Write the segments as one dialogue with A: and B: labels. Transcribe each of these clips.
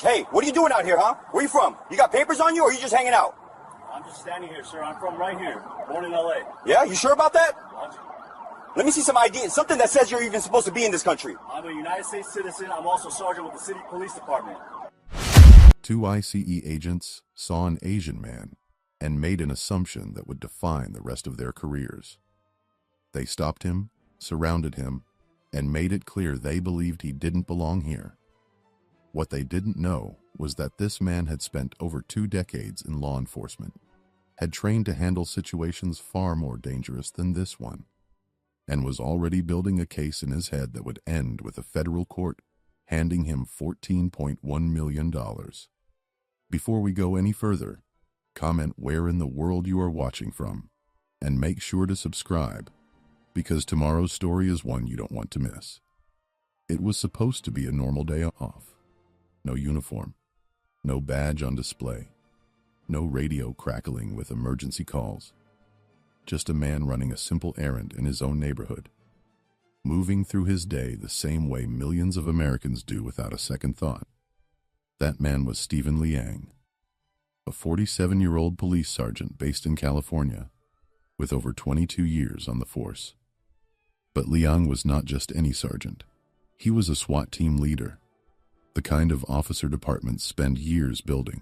A: much. Hey, what are you doing out here, huh? Where you from? You got papers on you, or are you just hanging out?
B: I'm just standing here, sir. I'm from right here. Born in L.A.
A: Yeah, you sure about that?
B: Roger.
A: Let me see some ID, something that says you're even supposed to be in this country.
B: I'm a United States citizen. I'm also sergeant with the city police department.
C: Two ICE agents saw an Asian man and made an assumption that would define the rest of their careers. They stopped him, surrounded him, and made it clear they believed he didn't belong here. What they didn't know was that this man had spent over 2 decades in law enforcement, had trained to handle situations far more dangerous than this one, and was already building a case in his head that would end with a federal court handing him $14.1 million. Before we go any further, comment where in the world you are watching from, and make sure to subscribe, because tomorrow's story is one you don't want to miss. It was supposed to be a normal day off. No uniform, no badge on display, no radio crackling with emergency calls. Just a man running a simple errand in his own neighborhood, moving through his day the same way millions of Americans do without a second thought. That man was Stephen Liang, a 47-year-old police sergeant based in California, with over 22 years on the force. But Liang was not just any sergeant. He was a SWAT team leader, the kind of officer departments spend years building,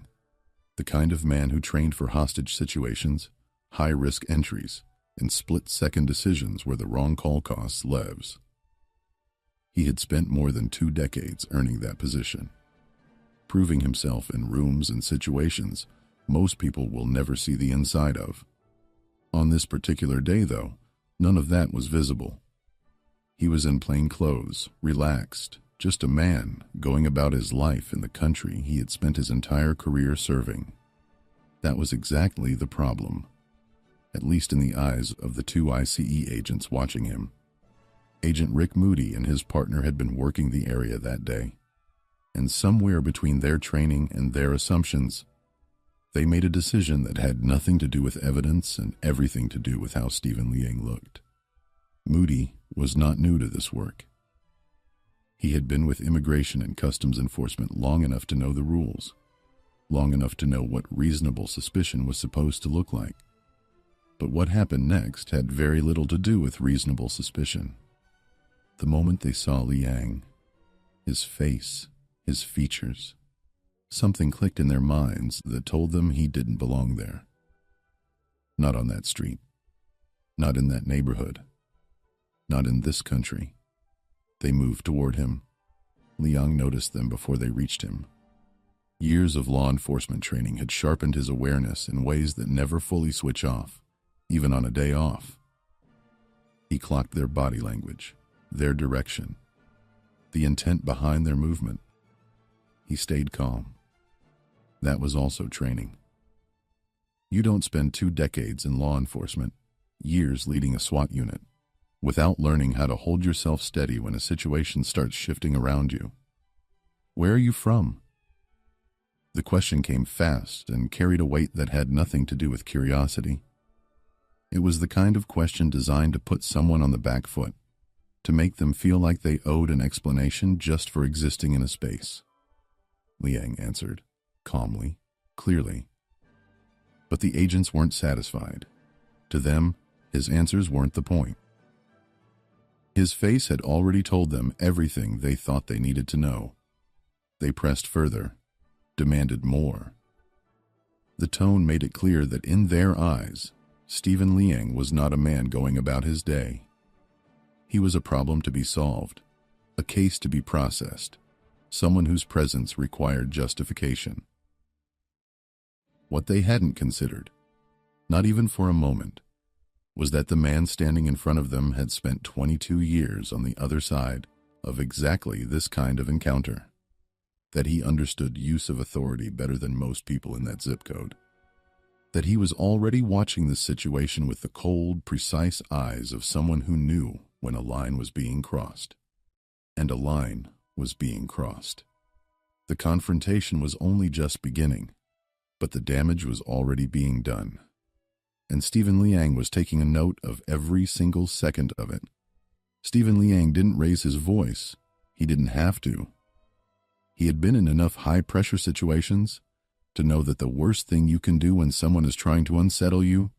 C: the kind of man who trained for hostage situations, high-risk entries, and split-second decisions where the wrong call costs lives. He had spent more than 2 decades earning that position, proving himself in rooms and situations most people will never see the inside of. On this particular day, though, none of that was visible. He was in plain clothes, relaxed, just a man going about his life in the country he had spent his entire career serving. That was exactly the problem, at least in the eyes of the 2 ICE agents watching him. Agent Rick Moody and his partner had been working the area that day, and somewhere between their training and their assumptions, they made a decision that had nothing to do with evidence and everything to do with how Stephen Liang looked. Moody was not new to this work. He had been with Immigration and Customs Enforcement long enough to know the rules, long enough to know what reasonable suspicion was supposed to look like. But what happened next had very little to do with reasonable suspicion. The moment they saw Liang, his face, his features, something clicked in their minds that told them he didn't belong there. Not on that street. Not in that neighborhood. Not in this country. They moved toward him. Liang noticed them before they reached him. Years of law enforcement training had sharpened his awareness in ways that never fully switch off, even on a day off. He clocked their body language, their direction, the intent behind their movement. He stayed calm. That was also training. You don't spend 2 decades in law enforcement, years leading a SWAT unit, without learning how to hold yourself steady when a situation starts shifting around you. Where are you from? The question came fast and carried a weight that had nothing to do with curiosity. It was the kind of question designed to put someone on the back foot, to make them feel like they owed an explanation just for existing in a space. Liang answered, calmly, clearly. But the agents weren't satisfied. To them, his answers weren't the point. His face had already told them everything they thought they needed to know. They pressed further, demanded more. The tone made it clear that in their eyes, Stephen Liang was not a man going about his day. He was a problem to be solved, a case to be processed, someone whose presence required justification. What they hadn't considered, not even for a moment, was that the man standing in front of them had spent 22 years on the other side of exactly this kind of encounter, that he understood use of authority better than most people in that zip code, that he was already watching this situation with the cold, precise eyes of someone who knew when a line was being crossed. And a line was being crossed. The confrontation was only just beginning, but the damage was already being done. And Stephen Liang was taking a note of every single second of it. Stephen Liang didn't raise his voice. He didn't have to. He had been in enough high-pressure situations to know that the worst thing you can do when someone is trying to unsettle you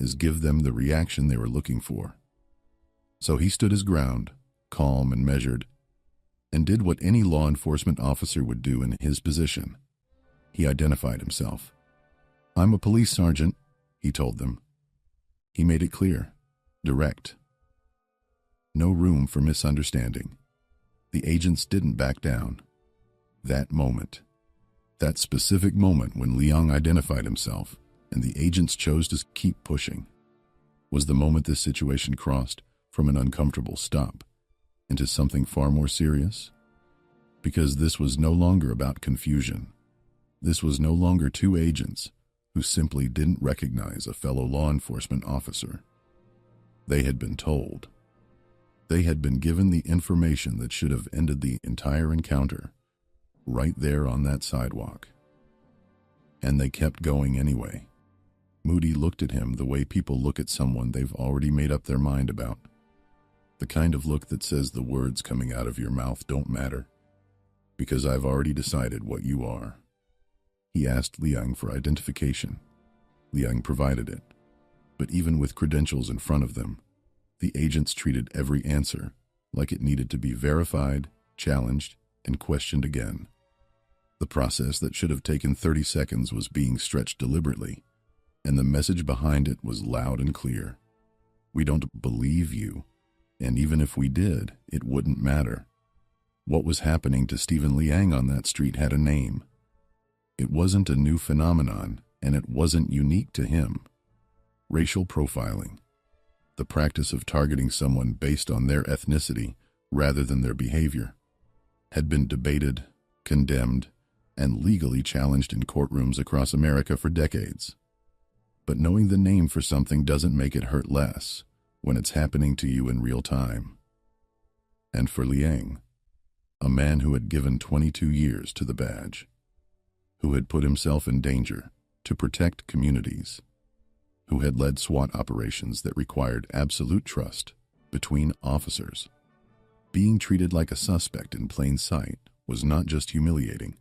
C: is give them the reaction they were looking for. So he stood his ground, calm and measured, and did what any law enforcement officer would do in his position. He identified himself. "I'm a police sergeant," he told them. He made it clear, direct. No room for misunderstanding. The agents didn't back down. That moment, that specific moment when Liang identified himself and the agents chose to keep pushing, was the moment this situation crossed from an uncomfortable stop into something far more serious. Because this was no longer about confusion. This was no longer two agents who simply didn't recognize a fellow law enforcement officer. They had been told. They had been given the information that should have ended the entire encounter, right there on that sidewalk. And they kept going anyway. Moody looked at him the way people look at someone they've already made up their mind about. The kind of look that says the words coming out of your mouth don't matter, because I've already decided what you are. He asked Liang for identification. Liang provided it, but even with credentials in front of them, the agents treated every answer like it needed to be verified, challenged, and questioned again. The process that should have taken 30 seconds was being stretched deliberately, and the message behind it was loud and clear. We don't believe you, and even if we did, it wouldn't matter. What was happening to Stephen Liang on that street had a name. It wasn't a new phenomenon, and it wasn't unique to him. Racial profiling, the practice of targeting someone based on their ethnicity rather than their behavior, had been debated, condemned, and legally challenged in courtrooms across America for decades. But knowing the name for something doesn't make it hurt less when it's happening to you in real time. And for Liang, a man who had given 22 years to the badge, who had put himself in danger to protect communities, who had led SWAT operations that required absolute trust between officers, being treated like a suspect in plain sight was not just humiliating.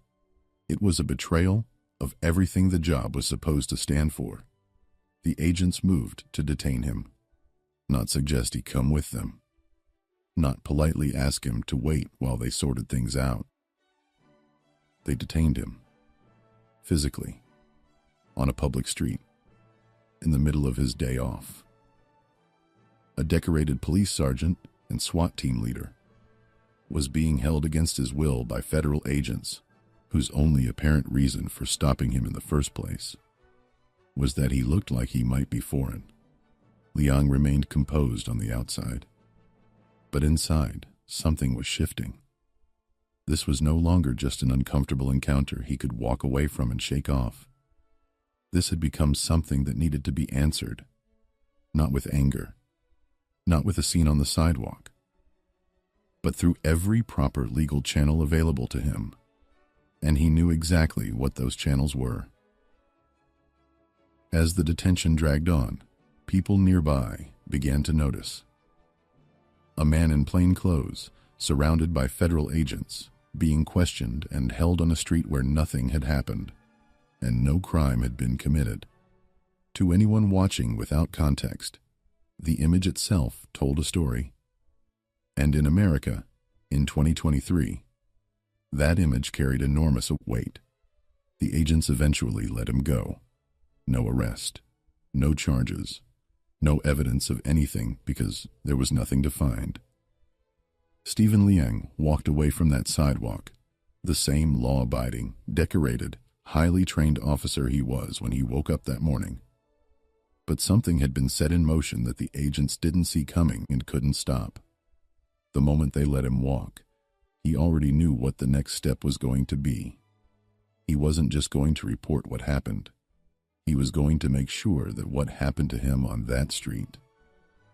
C: It was a betrayal of everything the job was supposed to stand for. The agents moved to detain him, not suggest he come with them, not politely ask him to wait while they sorted things out. They detained him, physically, on a public street, in the middle of his day off. A decorated police sergeant and SWAT team leader was being held against his will by federal agents whose only apparent reason for stopping him in the first place was that he looked like he might be foreign. Liang remained composed on the outside, but inside, something was shifting. This was no longer just an uncomfortable encounter he could walk away from and shake off. This had become something that needed to be answered, not with anger, not with a scene on the sidewalk, but through every proper legal channel available to him, and he knew exactly what those channels were. As the detention dragged on, people nearby began to notice. A man in plain clothes, surrounded by federal agents, being questioned and held on a street where nothing had happened, and no crime had been committed. To anyone watching without context, the image itself told a story. And in America, in 2023, that image carried enormous weight. The agents eventually let him go. No arrest, no charges, no evidence of anything because there was nothing to find. Stephen Liang walked away from that sidewalk, the same law-abiding, decorated, highly trained officer he was when he woke up that morning. But something had been set in motion that the agents didn't see coming and couldn't stop. The moment they let him walk, he already knew what the next step was going to be. He wasn't just going to report what happened. He was going to make sure that what happened to him on that street,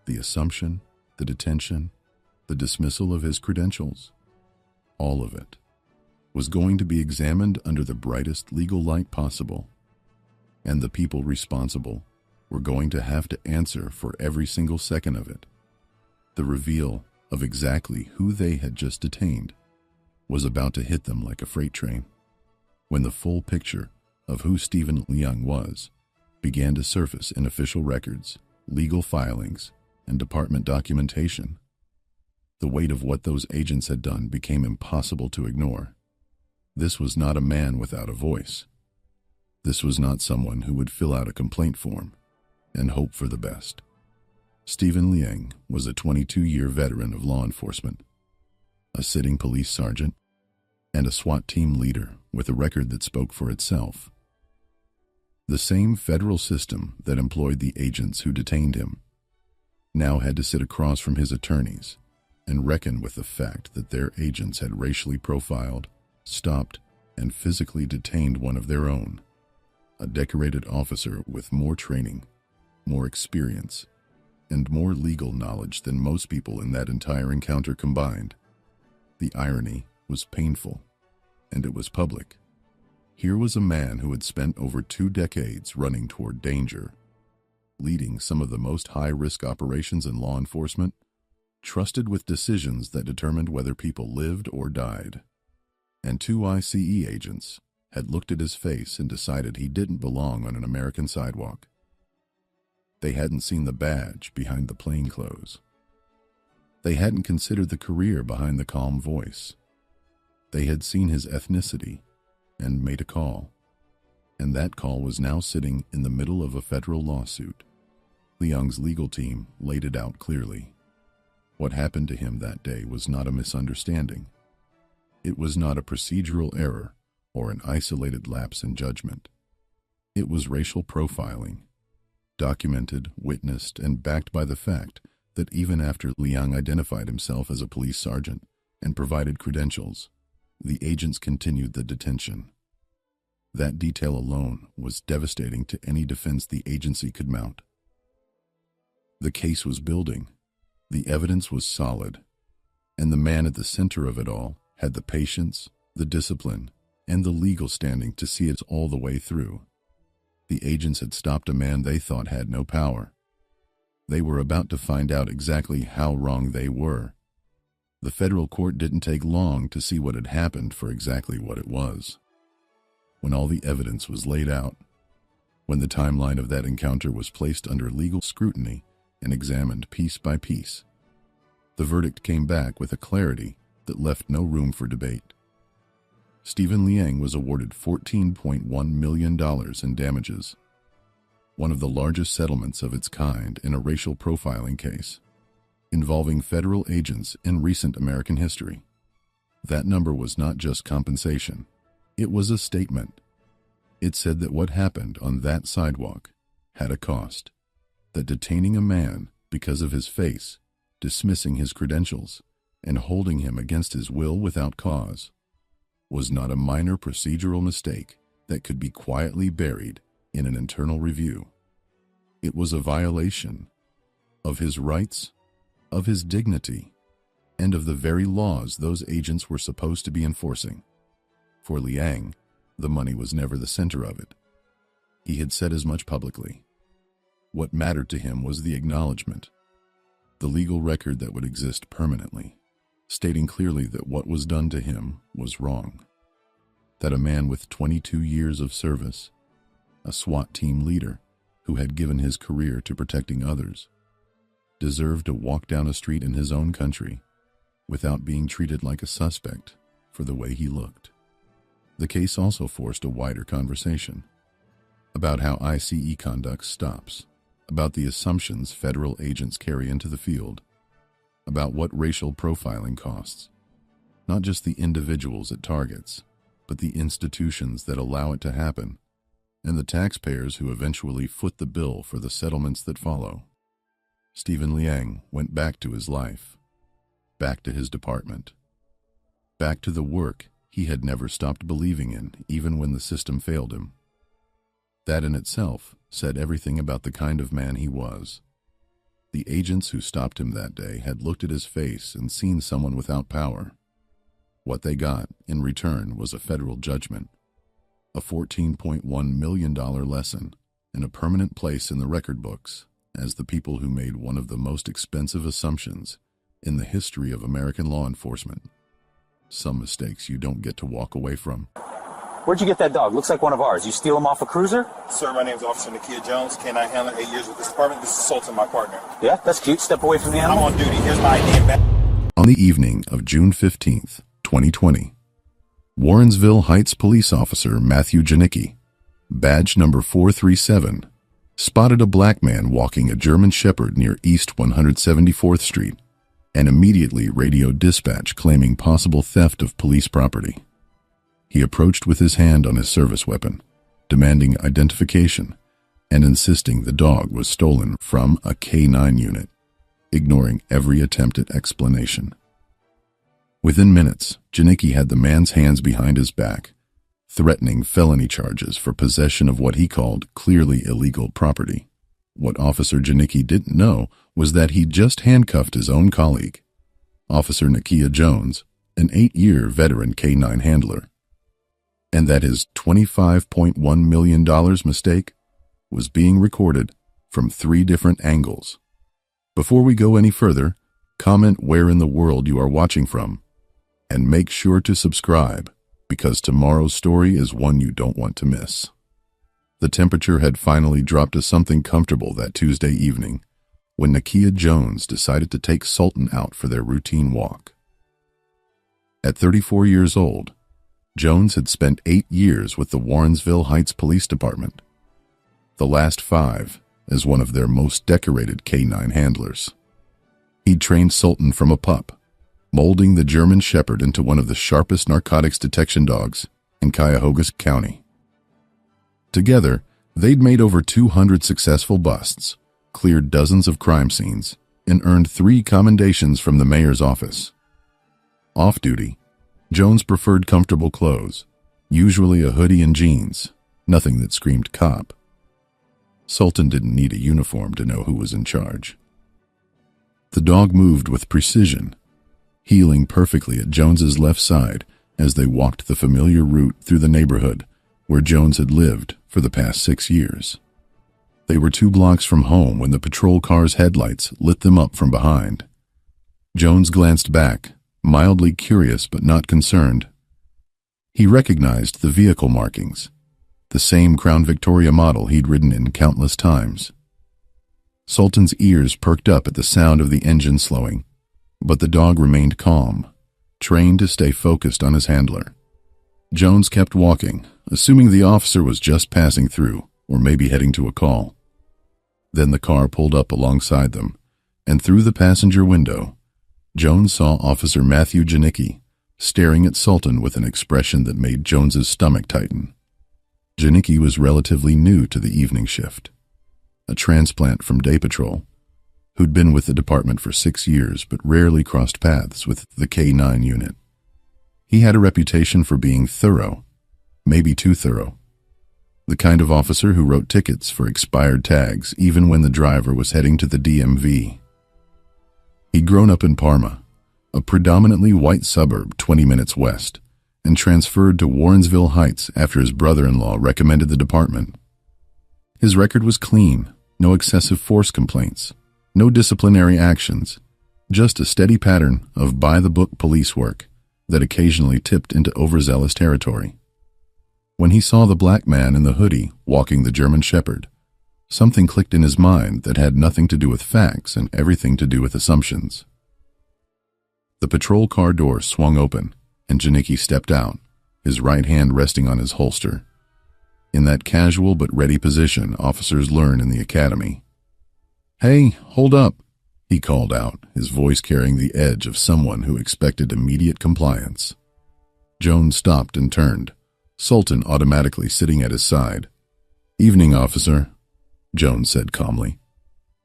C: the assumption, the detention, the dismissal of his credentials, all of it, was going to be examined under the brightest legal light possible, and the people responsible were going to have to answer for every single second of it. The reveal of exactly who they had just detained was about to hit them like a freight train, when the full picture of who Stephen Liang was began to surface in official records, legal filings, and department documentation. The weight of what those agents had done became impossible to ignore. This was not a man without a voice. This was not someone who would fill out a complaint form and hope for the best. Stephen Liang was a 22-year veteran of law enforcement, a sitting police sergeant, and a SWAT team leader with a record that spoke for itself. The same federal system that employed the agents who detained him now had to sit across from his attorneys and reckon with the fact that their agents had racially profiled, stopped, and physically detained one of their own, a decorated officer with more training, more experience, and more legal knowledge than most people in that entire encounter combined. The irony was painful, and it was public. Here was a man who had spent over 2 decades running toward danger, leading some of the most high-risk operations in law enforcement, trusted with decisions that determined whether people lived or died. And 2 ICE agents had looked at his face and decided he didn't belong on an American sidewalk. They hadn't seen the badge behind the plainclothes. They hadn't considered the career behind the calm voice. They had seen his ethnicity and made a call. And that call was now sitting in the middle of a federal lawsuit. Liang's legal team laid it out clearly. What happened to him that day was not a misunderstanding. It was not a procedural error or an isolated lapse in judgment. It was racial profiling, documented, witnessed, and backed by the fact that even after Liang identified himself as a police sergeant and provided credentials, the agents continued the detention. That detail alone was devastating to any defense the agency could mount. The case was building, the evidence was solid, and the man at the center of it all had the patience, the discipline, and the legal standing to see it all the way through. The agents had stopped a man they thought had no power. They were about to find out exactly how wrong they were. The federal court didn't take long to see what had happened for exactly what it was. When all the evidence was laid out, when the timeline of that encounter was placed under legal scrutiny and examined piece by piece, the verdict came back with a clarity that left no room for debate. Stephen Liang was awarded $14.1 million in damages, one of the largest settlements of its kind in a racial profiling case, involving federal agents in recent American history. That number was not just compensation. It was a statement. It said that what happened on that sidewalk had a cost, that detaining a man because of his face, dismissing his credentials, and holding him against his will without cause was not a minor procedural mistake that could be quietly buried in an internal review. It was a violation of his rights, of his dignity, and of the very laws those agents were supposed to be enforcing. For Liang, the money was never the center of it. He had said as much publicly. What mattered to him was the acknowledgement, the legal record that would exist permanently, stating clearly that what was done to him was wrong. That a man with 22 years of service, a SWAT team leader who had given his career to protecting others, deserved to walk down a street in his own country without being treated like a suspect for the way he looked. The case also forced a wider conversation about how ICE conduct stops, about the assumptions federal agents carry into the field, about what racial profiling costs, not just the individuals it targets, but the institutions that allow it to happen, and the taxpayers who eventually foot the bill for the settlements that follow. Stephen Liang went back to his life, back to his department, back to the work he had never stopped believing in, even when the system failed him. That in itself said everything about the kind of man he was. The agents who stopped him that day had looked at his face and seen someone without power. What they got in return was a federal judgment, a $14.1 million lesson, and a permanent place in the record books as the people who made one of the most expensive assumptions in the history of American law enforcement. some mistakes you don't get to walk away from.
D: Where'd you get that dog? Looks like one of ours. You steal him off a cruiser?
E: Sir, my name is Officer Nakia Jones, K-9 handler, 8 years with this department. This is Sultan, my partner.
D: Yeah, that's cute. Step away from the animal.
E: I'm on duty. Here's my ID and badge.
C: On the evening of June 15th, 2020, Warrensville Heights police officer Matthew Janicki, badge number 437, spotted a black man walking a German Shepherd near East 174th Street and immediately radioed dispatch claiming possible theft of police property. He approached with his hand on his service weapon, demanding identification and insisting the dog was stolen from a K-9 unit, ignoring every attempt at explanation. Within minutes, Janicki had the man's hands behind his back, threatening felony charges for possession of what he called clearly illegal property. What Officer Janicki didn't know was that he'd just handcuffed his own colleague, Officer Nakia Jones, an 8-year veteran K-9 handler, and that his $25.1 million mistake was being recorded from 3 different angles. Before we go any further, comment where in the world you are watching from, and make sure to subscribe, because tomorrow's story is one you don't want to miss. The temperature had finally dropped to something comfortable that Tuesday evening when Nakia Jones decided to take Sultan out for their routine walk. At 34 years old, Jones had spent 8 years with the Warrensville Heights Police Department, the last 5 as one of their most decorated K-9 handlers. He'd trained Sultan from a pup, molding the German Shepherd into one of the sharpest narcotics detection dogs in Cuyahoga County. Together, they'd made over 200 successful busts, cleared dozens of crime scenes, and earned 3 commendations from the mayor's office. Off-duty, Jones preferred comfortable clothes, usually a hoodie and jeans, nothing that screamed cop. Sultan didn't need a uniform to know who was in charge. The dog moved with precision, heeling perfectly at Jones's left side as they walked the familiar route through the neighborhood where Jones had lived for the past 6 years. They were 2 blocks from home when the patrol car's headlights lit them up from behind. Jones glanced back, mildly curious but not concerned. He recognized the vehicle markings, the same Crown Victoria model he'd ridden in countless times. Sultan's ears perked up at the sound of the engine slowing, but the dog remained calm, trained to stay focused on his handler. Jones kept walking, assuming the officer was just passing through or maybe heading to a call. Then the car pulled up alongside them, and through the passenger window, Jones saw Officer Matthew Janicki staring at Sultan with an expression that made Jones's stomach tighten. Janicki was relatively new to the evening shift, a transplant from day patrol, who'd been with the department for 6 years but rarely crossed paths with the K-9 unit. He had a reputation for being thorough, maybe too thorough, the kind of officer who wrote tickets for expired tags even when the driver was heading to the DMV. He'd grown up in Parma, a predominantly white suburb 20 minutes west, and transferred to Warrensville Heights after his brother-in-law recommended the department. His record was clean, no excessive force complaints, no disciplinary actions, just a steady pattern of by-the-book police work that occasionally tipped into overzealous territory. When he saw the black man in the hoodie walking the German Shepherd, something clicked in his mind that had nothing to do with facts and everything to do with assumptions. The patrol car door swung open, and Janicki stepped out, his right hand resting on his holster. In that casual but ready position officers learn in the academy. "Hey, hold up," he called out, his voice carrying the edge of someone who expected immediate compliance. Jones stopped and turned, Sultan automatically sitting at his side. "Evening, officer," Jones said calmly,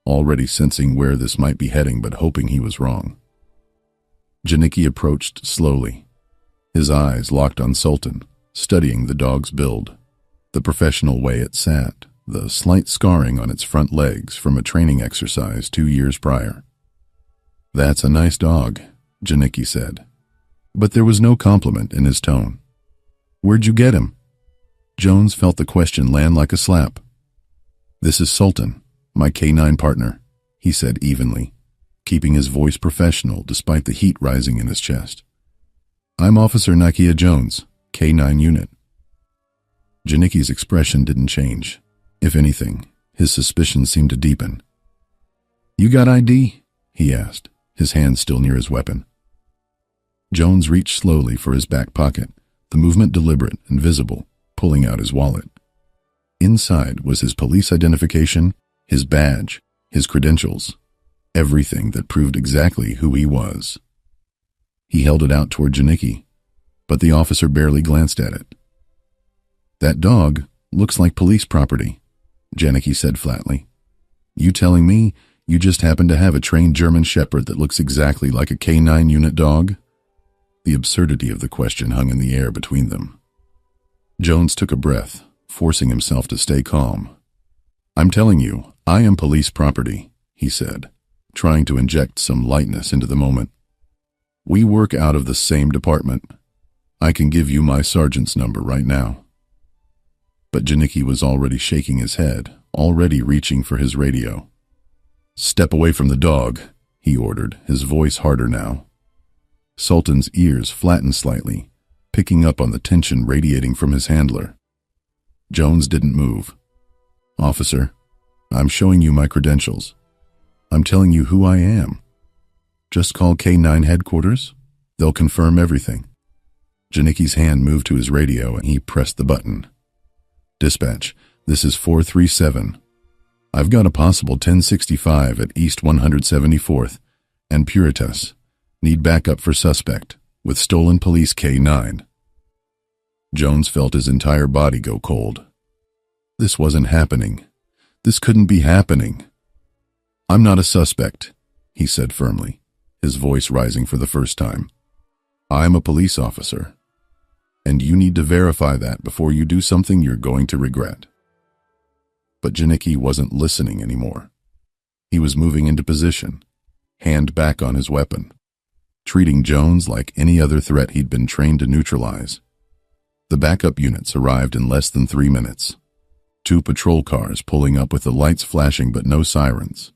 C: already sensing where this might be heading but hoping he was wrong. Janicki approached slowly, his eyes locked on Sultan, studying the dog's build, the professional way it sat, the slight scarring on its front legs from a training exercise 2 years prior. "That's a nice dog," Janicki said, but there was no compliment in his tone. "Where'd you get him?" Jones felt the question land like a slap. "This is Sultan, my K-9 partner," he said evenly, keeping his voice professional despite the heat rising in his chest. I'm Officer Nakia Jones, K-9 unit. Janicki's expression didn't change. If anything, his suspicion seemed to deepen. You got ID? He asked, his hand still near his weapon. Jones reached slowly for his back pocket, the movement deliberate and visible, pulling out his wallet. Inside was his police identification, his badge, his credentials, everything that proved exactly who he was. He held it out toward Janicki, but the officer barely glanced at it. That dog looks like police property, Janicki said flatly. You telling me you just happen to have a trained German Shepherd that looks exactly like a K-9 unit dog? The absurdity of the question hung in the air between them. Jones took a breath, forcing himself to stay calm. I'm telling you, I am police property, he said, trying to inject some lightness into the moment. We work out of the same department. I can give you my sergeant's number right now. But Janicki was already shaking his head, already reaching for his radio. Step away from the dog, he ordered, his voice harder now. Sultan's ears flattened slightly, picking up on the tension radiating from his handler. Jones didn't move. Officer, I'm showing you my credentials. I'm telling you who I am. Just call K-9 headquarters. They'll confirm everything. Janicki's hand moved to his radio and he pressed the button. Dispatch, this is 437. I've got a possible 1065 at East 174th and Puritas. Need backup for suspect with stolen police K-9. Jones felt his entire body go cold. This wasn't happening. This couldn't be happening. I'm not a suspect, he said firmly, his voice rising for the first time. I'm a police officer, and you need to verify that before you do something you're going to regret. But Janicki wasn't listening anymore. He was moving into position, hand back on his weapon, treating Jones like any other threat he'd been trained to neutralize. The backup units arrived in less than 3 minutes. 2 patrol cars pulling up with the lights flashing but no sirens.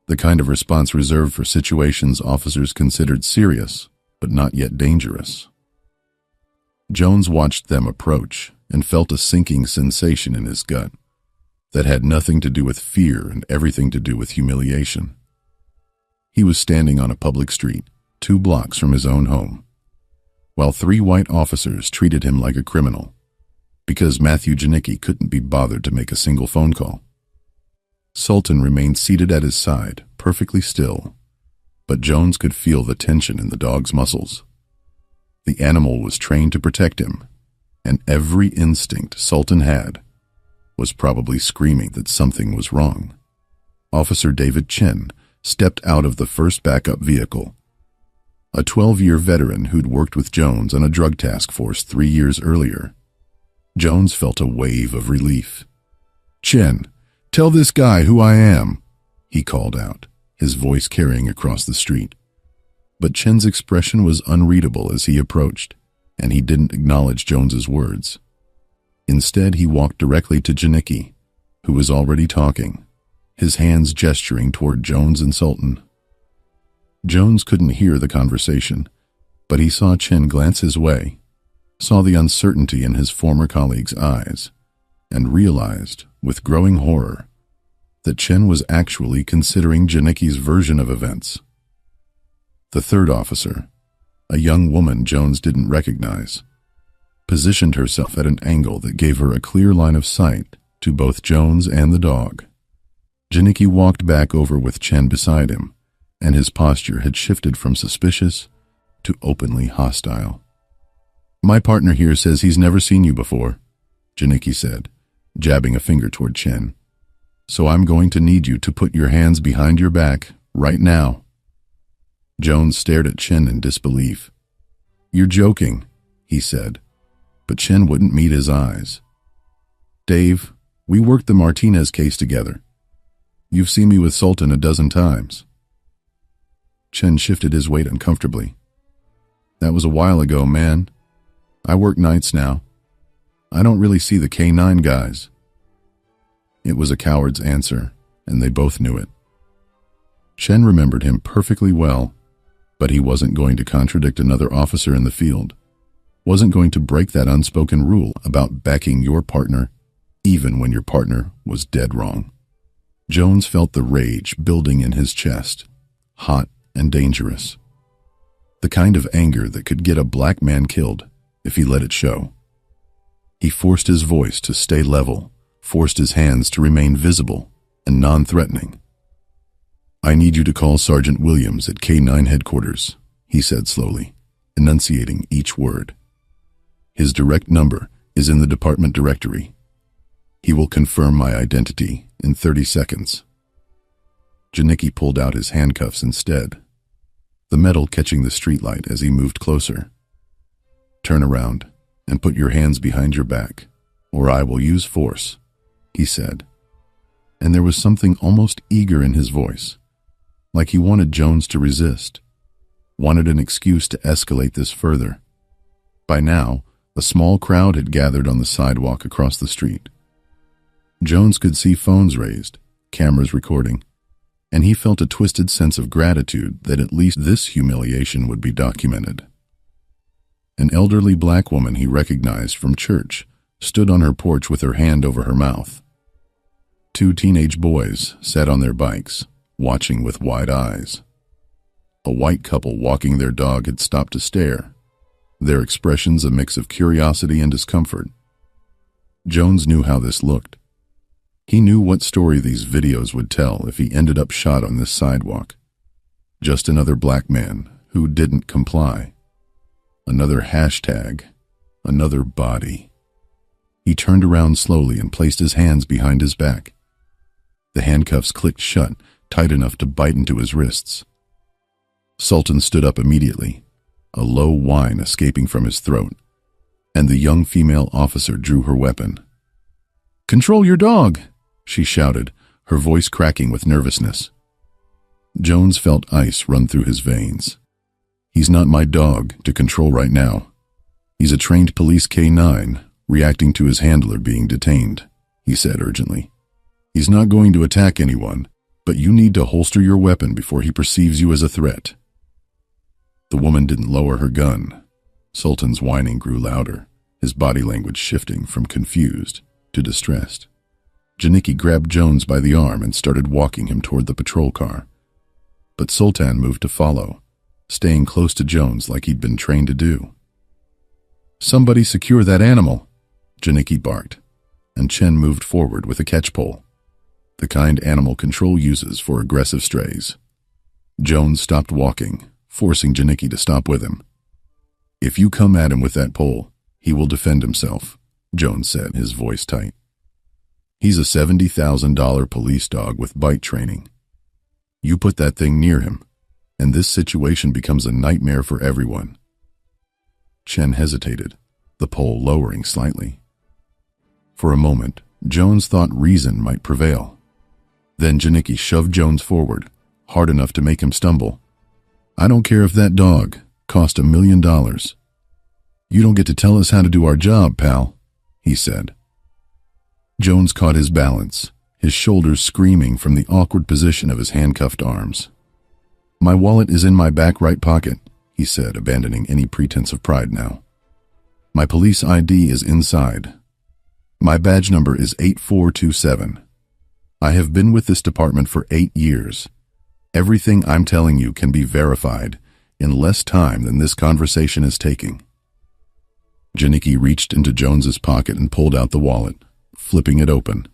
C: The kind of response reserved for situations officers considered serious, but not yet dangerous. Jones watched them approach and felt a sinking sensation in his gut that had nothing to do with fear and everything to do with humiliation. He was standing on a public street, 2 blocks from his own home, while 3 white officers treated him like a criminal because Matthew Janicki couldn't be bothered to make a single phone call. Sultan remained seated at his side, perfectly still, but Jones could feel the tension in the dog's muscles. The animal was trained to protect him, and every instinct Sultan had was probably screaming that something was wrong. Officer David Chen stepped out of the first backup vehicle, a 12-year veteran who'd worked with Jones on a drug task force 3 years earlier. Jones felt a wave of relief. Chen, tell this guy who I am, he called out, his voice carrying across the street. But Chen's expression was unreadable as he approached, and he didn't acknowledge Jones's words. Instead, he walked directly to Janicki, who was already talking, his hands gesturing toward Jones and Sultan. Jones couldn't hear the conversation, but he saw Chen glance his way, saw the uncertainty in his former colleague's eyes, and realized, with growing horror, that Chen was actually considering Janicki's version of events. The third officer, a young woman Jones didn't recognize, positioned herself at an angle that gave her a clear line of sight to both Jones and the dog. Janicki walked back over with Chen beside him, and his posture had shifted from suspicious to openly hostile. My partner here says he's never seen you before, Janicki said, jabbing a finger toward Chen. So I'm going to need you to put your hands behind your back right now. Jones stared at Chen in disbelief. You're joking, he said, but Chen wouldn't meet his eyes. Dave, we worked the Martinez case together. You've seen me with Sultan a dozen times. Chen shifted his weight uncomfortably. That was a while ago, man. I work nights now. I don't really see the K-9 guys. It was a coward's answer, and they both knew it. Chen remembered him perfectly well. But he wasn't going to contradict another officer in the field, wasn't going to break that unspoken rule about backing your partner even when your partner was dead wrong. Jones felt the rage building in his chest, hot and dangerous. The kind of anger that could get a black man killed if he let it show. He forced his voice to stay level, forced his hands to remain visible and non-threatening. "I need you to call Sergeant Williams at K9 headquarters," he said slowly, enunciating each word. "His direct number is in the department directory. He will confirm my identity in 30 seconds. Janicki pulled out his handcuffs instead, the metal catching the streetlight as he moved closer. "Turn around and put your hands behind your back, or I will use force," he said. And there was something almost eager in his voice, like he wanted Jones to resist, wanted an excuse to escalate this further. By now, a small crowd had gathered on the sidewalk across the street. Jones could see phones raised, cameras recording, and he felt a twisted sense of gratitude that at least this humiliation would be documented. An elderly black woman he recognized from church stood on her porch with her hand over her mouth. Two teenage boys sat on their bikes, watching with wide eyes. A white couple walking their dog had stopped to stare, their expressions a mix of curiosity and discomfort. Jones knew how this looked. He knew what story these videos would tell if he ended up shot on this sidewalk. Just another black man who didn't comply. Another hashtag, another body. He turned around slowly and placed his hands behind his back. The handcuffs clicked shut, tight enough to bite into his wrists. Sultan stood up immediately, a low whine escaping from his throat, and the young female officer drew her weapon. "Control your dog," she shouted, her voice cracking with nervousness. Jones felt ice run through his veins. "He's not my dog to control right now. He's a trained police K9 reacting to his handler being detained," he said urgently. "He's not going to attack anyone, but you need to holster your weapon before he perceives you as a threat." The woman didn't lower her gun. Sultan's whining grew louder, his body language shifting from confused to distressed. Janicki grabbed Jones by the arm and started walking him toward the patrol car. But Sultan moved to follow, staying close to Jones like he'd been trained to do. "Somebody secure that animal," Janicki barked, and Chen moved forward with a catch pole, the kind animal control uses for aggressive strays. Jones stopped walking, forcing Janicki to stop with him. "If you come at him with that pole, he will defend himself," Jones said, his voice tight. "He's a $70,000 police dog with bite training. You put that thing near him, and this situation becomes a nightmare for everyone." Chen hesitated, the pole lowering slightly. For a moment, Jones thought reason might prevail. Then Janicki shoved Jones forward, hard enough to make him stumble. "I don't care if that dog cost $1 million. You don't get to tell us how to do our job, pal," he said. Jones caught his balance, his shoulders screaming from the awkward position of his handcuffed arms. "My wallet is in my back right pocket," he said, abandoning any pretense of pride now. "My police ID is inside. My badge number is 8427. I have been with this department for 8 years. Everything I'm telling you can be verified in less time than this conversation is taking." Janicki reached into Jones's pocket and pulled out the wallet, flipping it open.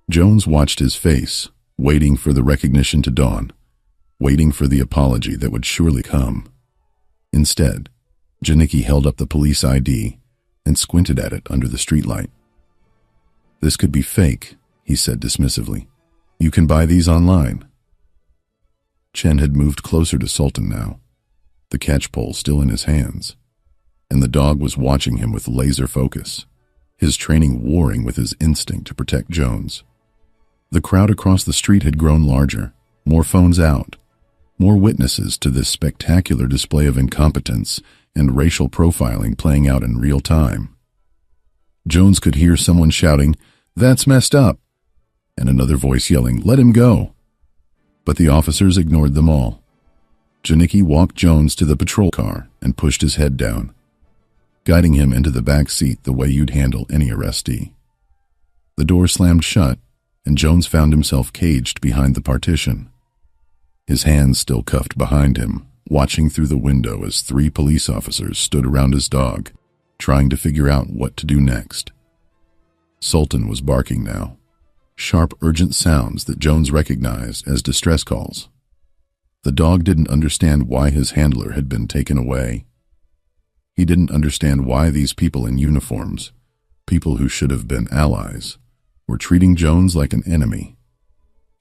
C: Jones watched his face, waiting for the recognition to dawn, waiting for the apology that would surely come. Instead, Janicki held up the police ID and squinted at it under the streetlight. "This could be fake," he said dismissively. "You can buy these online." Chen had moved closer to Sultan now, the catch pole still in his hands, and the dog was watching him with laser focus, his training warring with his instinct to protect Jones. The crowd across the street had grown larger, more phones out, more witnesses to this spectacular display of incompetence and racial profiling playing out in real time. Jones could hear someone shouting, "That's messed up," and another voice yelling, "Let him go." But the officers ignored them all. Janicki walked Jones to the patrol car and pushed his head down, guiding him into the back seat the way you'd handle any arrestee. The door slammed shut, and Jones found himself caged behind the partition, his hands still cuffed behind him, watching through the window as 3 police officers stood around his dog, trying to figure out what to do next. Sultan was barking now, sharp, urgent sounds that Jones recognized as distress calls. The dog didn't understand why his handler had been taken away. He didn't understand why these people in uniforms, people who should have been allies, were treating Jones like an enemy.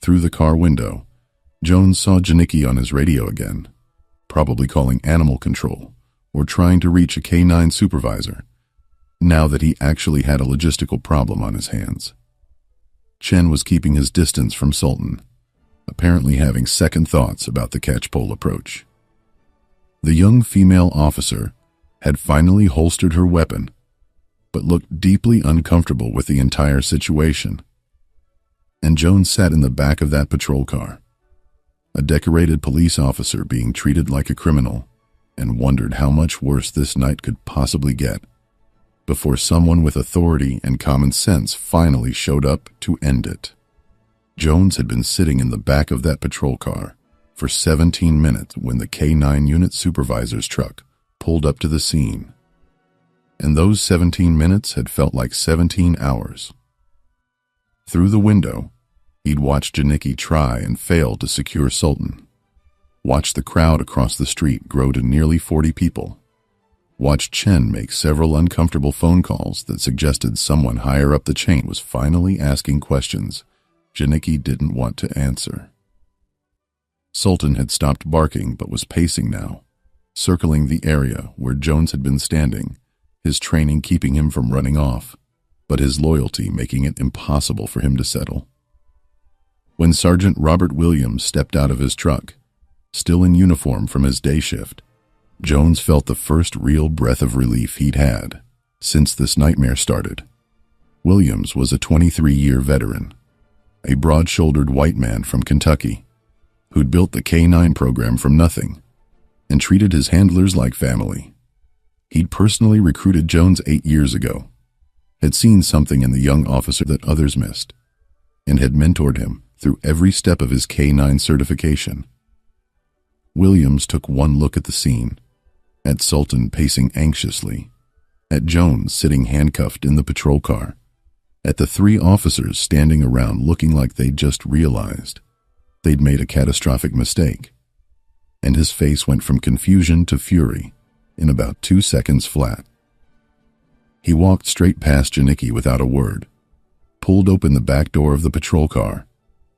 C: Through the car window, Jones saw Janicki on his radio again, probably calling animal control or trying to reach a K9 supervisor, now that he actually had a logistical problem on his hands. Chen was keeping his distance from Sultan, apparently having second thoughts about the catch-pole approach. The young female officer had finally holstered her weapon, but looked deeply uncomfortable with the entire situation. And Jones sat in the back of that patrol car, a decorated police officer being treated like a criminal, and wondered how much worse this night could possibly get before someone with authority and common sense finally showed up to end it. Jones had been sitting in the back of that patrol car for 17 minutes when the K9 unit supervisor's truck pulled up to the scene, and those 17 minutes had felt like 17 hours. Through the window, he'd watched Janicki try and fail to secure Sultan, watched the crowd across the street grow to nearly 40 people, watched Chen make several uncomfortable phone calls that suggested someone higher up the chain was finally asking questions Janicki didn't want to answer. Sultan had stopped barking but was pacing now, circling the area where Jones had been standing, his training keeping him from running off, but his loyalty making it impossible for him to settle. When Sergeant Robert Williams stepped out of his truck, still in uniform from his day shift, Jones felt the first real breath of relief he'd had since this nightmare started. Williams was a 23-year veteran, a broad-shouldered white man from Kentucky, who'd built the K9 program from nothing and treated his handlers like family. He'd personally recruited Jones 8 years ago, had seen something in the young officer that others missed, and had mentored him through every step of his K9 certification. Williams took one look at the scene, at Sultan pacing anxiously, at Jones sitting handcuffed in the patrol car, at the 3 officers standing around looking like they'd just realized they'd made a catastrophic mistake, and his face went from confusion to fury in about 2 seconds flat. He walked straight past Janicki without a word, pulled open the back door of the patrol car,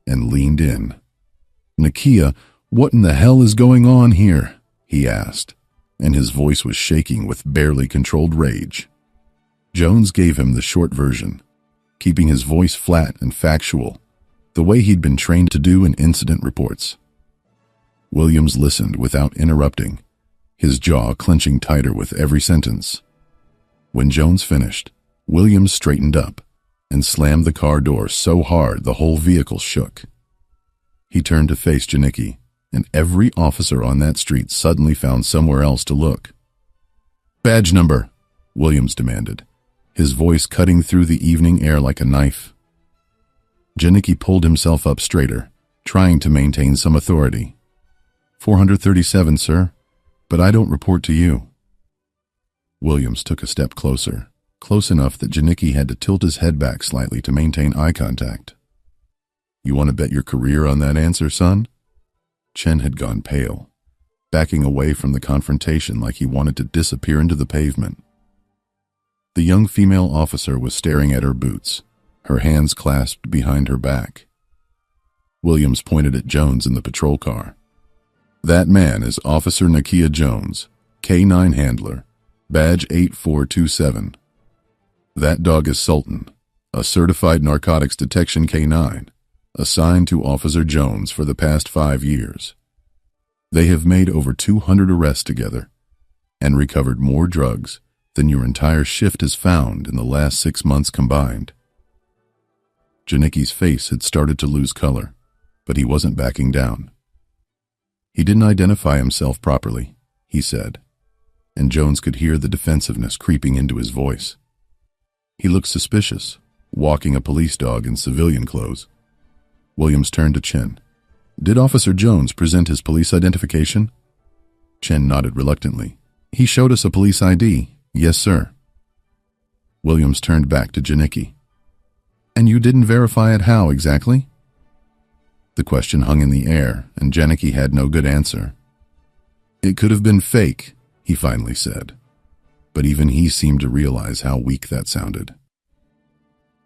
C: and leaned in. "Nakia, what in the hell is going on here?" he asked, and his voice was shaking with barely controlled rage. Jones gave him the short version, keeping his voice flat and factual, the way he'd been trained to do in incident reports. Williams listened without interrupting, his jaw clenching tighter with every sentence. When Jones finished, Williams straightened up and slammed the car door so hard the whole vehicle shook. He turned to face Janicki, and every officer on that street suddenly found somewhere else to look. "Badge number," Williams demanded, his voice cutting through the evening air like a knife. Janicki pulled himself up straighter, trying to maintain some authority. 437, sir, but I don't report to you." Williams took a step closer, close enough that Janicki had to tilt his head back slightly to maintain eye contact. "You want to bet your career on that answer, son?" Chen had gone pale, backing away from the confrontation like he wanted to disappear into the pavement. The young female officer was staring at her boots, her hands clasped behind her back. Williams pointed at Jones in the patrol car. "That man is Officer Nakia Jones, K9 handler, badge 8427. That dog is Sultan, a certified narcotics detection K9, assigned to Officer Jones for the past 5 years. They have made over 200 arrests together and recovered more drugs than your entire shift has found in the last 6 months combined." Janicki's face had started to lose color, but he wasn't backing down. He didn't identify himself properly, he said, and Jones could hear the defensiveness creeping into his voice. He looked suspicious, walking a police dog in civilian clothes. Williams turned to Chen. Did Officer Jones present his police identification? Chen nodded reluctantly. He showed us a police ID. Yes, sir. Williams turned back to Janicki. And you didn't verify it how exactly? The question hung in the air, and Janicki had no good answer. It could have been fake, he finally said, but even he seemed to realize how weak that sounded.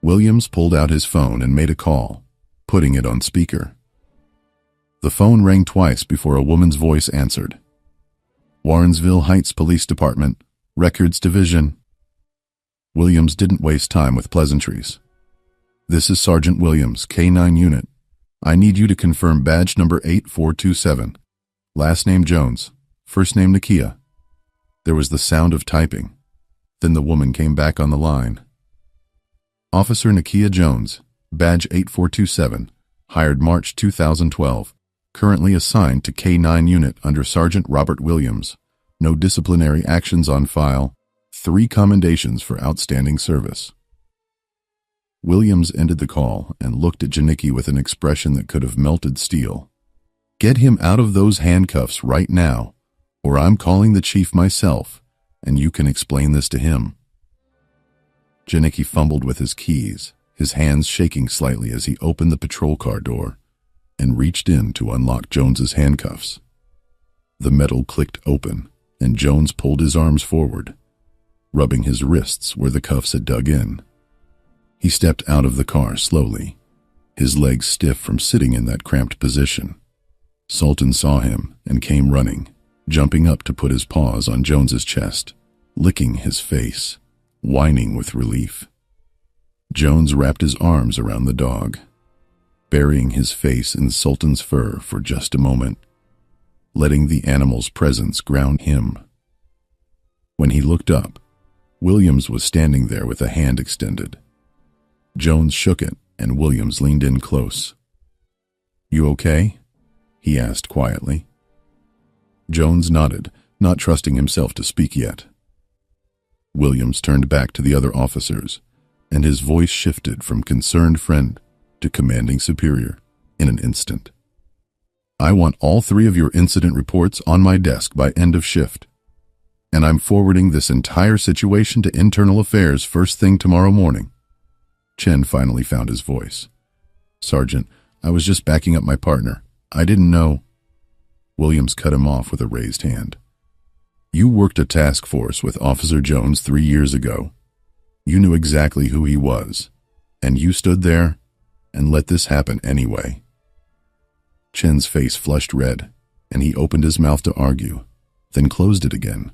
C: Williams pulled out his phone and made a call, putting it on speaker. The phone rang twice before a woman's voice answered. Warrensville Heights Police Department, Records Division. Williams didn't waste time with pleasantries. This is Sergeant Williams, K-9 Unit. I need you to confirm badge number 8427. Last name Jones, first name Nakia. There was the sound of typing. Then the woman came back on the line. Officer Nakia Jones, badge 8427, hired March 2012, currently assigned to K-9 Unit under Sergeant Robert Williams. No disciplinary actions on file. 3 commendations for outstanding service. Williams ended the call and looked at Janicki with an expression that could have melted steel. Get him out of those handcuffs right now, or I'm calling the chief myself, and you can explain this to him. Janicki fumbled with his keys, his hands shaking slightly as he opened the patrol car door and reached in to unlock Jones's handcuffs. The metal clicked open, and Jones pulled his arms forward, rubbing his wrists where the cuffs had dug in. He stepped out of the car slowly, his legs stiff from sitting in that cramped position. Sultan saw him and came running, jumping up to put his paws on Jones's chest, licking his face, whining with relief. Jones wrapped his arms around the dog, burying his face in Sultan's fur for just a moment, letting the animal's presence ground him. When he looked up, Williams was standing there with a hand extended. Jones shook it, and Williams leaned in close. You okay? He asked quietly. Jones nodded, not trusting himself to speak yet. Williams turned back to the other officers, and his voice shifted from concerned friend to commanding superior in an instant. I want all 3 of your incident reports on my desk by end of shift, and I'm forwarding this entire situation to Internal Affairs first thing tomorrow morning. Chen finally found his voice. Sergeant, I was just backing up my partner. I didn't know. Williams cut him off with a raised hand. You worked a task force with Officer Jones 3 years ago. You knew exactly who he was, and you stood there and let this happen anyway. Chen's face flushed red, and he opened his mouth to argue, then closed it again.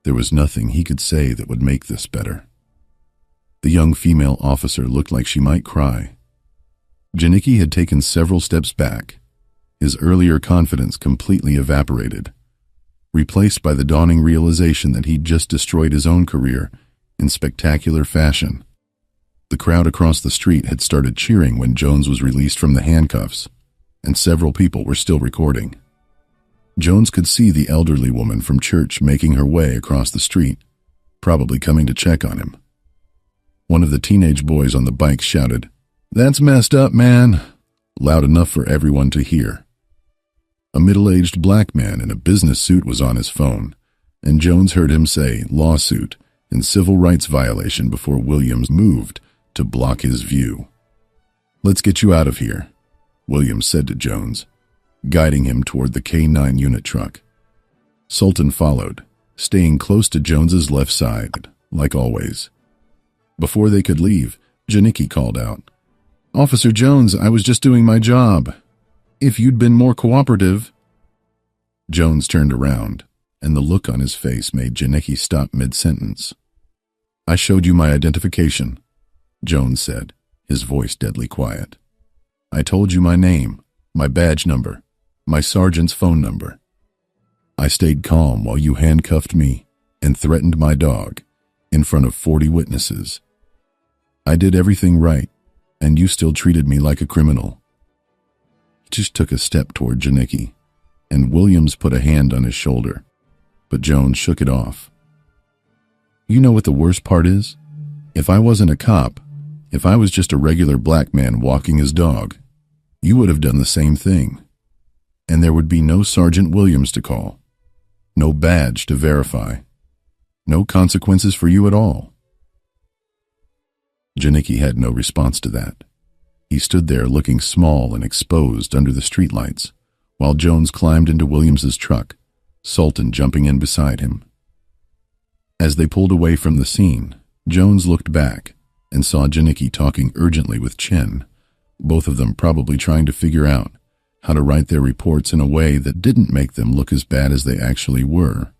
C: There was nothing he could say that would make this better. The young female officer looked like she might cry. Janicki had taken several steps back, his earlier confidence completely evaporated, replaced by the dawning realization that he'd just destroyed his own career in spectacular fashion. The crowd across the street had started cheering when Jones was released from the handcuffs, and several people were still recording. Jones could see the elderly woman from church making her way across the street, probably coming to check on him. One of the teenage boys on the bike shouted, "That's messed up, man," loud enough for everyone to hear. A middle-aged black man in a business suit was on his phone, and Jones heard him say lawsuit and civil rights violation before Williams moved to block his view. "Let's get you out of here," Williams said to Jones, guiding him toward the K-9 unit truck. Sultan followed, staying close to Jones's left side, like always. Before they could leave, Janicki called out, "Officer Jones, I was just doing my job. If you'd been more cooperative." Jones turned around, and the look on his face made Janicki stop mid-sentence. "I showed you my identification," Jones said, his voice deadly quiet. "I told you my name, my badge number, my sergeant's phone number. I stayed calm while you handcuffed me and threatened my dog in front of 40 witnesses. I did everything right, and you still treated me like a criminal." He just took a step toward Janicki, and Williams put a hand on his shoulder, but Jones shook it off. You know what the worst part is? If I wasn't a cop, if I was just a regular black man walking his dog, you would have done the same thing. And there would be no Sergeant Williams to call, no badge to verify, no consequences for you at all. Janicki had no response to that. He stood there looking small and exposed under the streetlights, while Jones climbed into Williams's truck, Sultan jumping in beside him. As they pulled away from the scene, Jones looked back and saw Janicki talking urgently with Chen, both of them probably trying to figure out how to write their reports in a way that didn't make them look as bad as they actually were.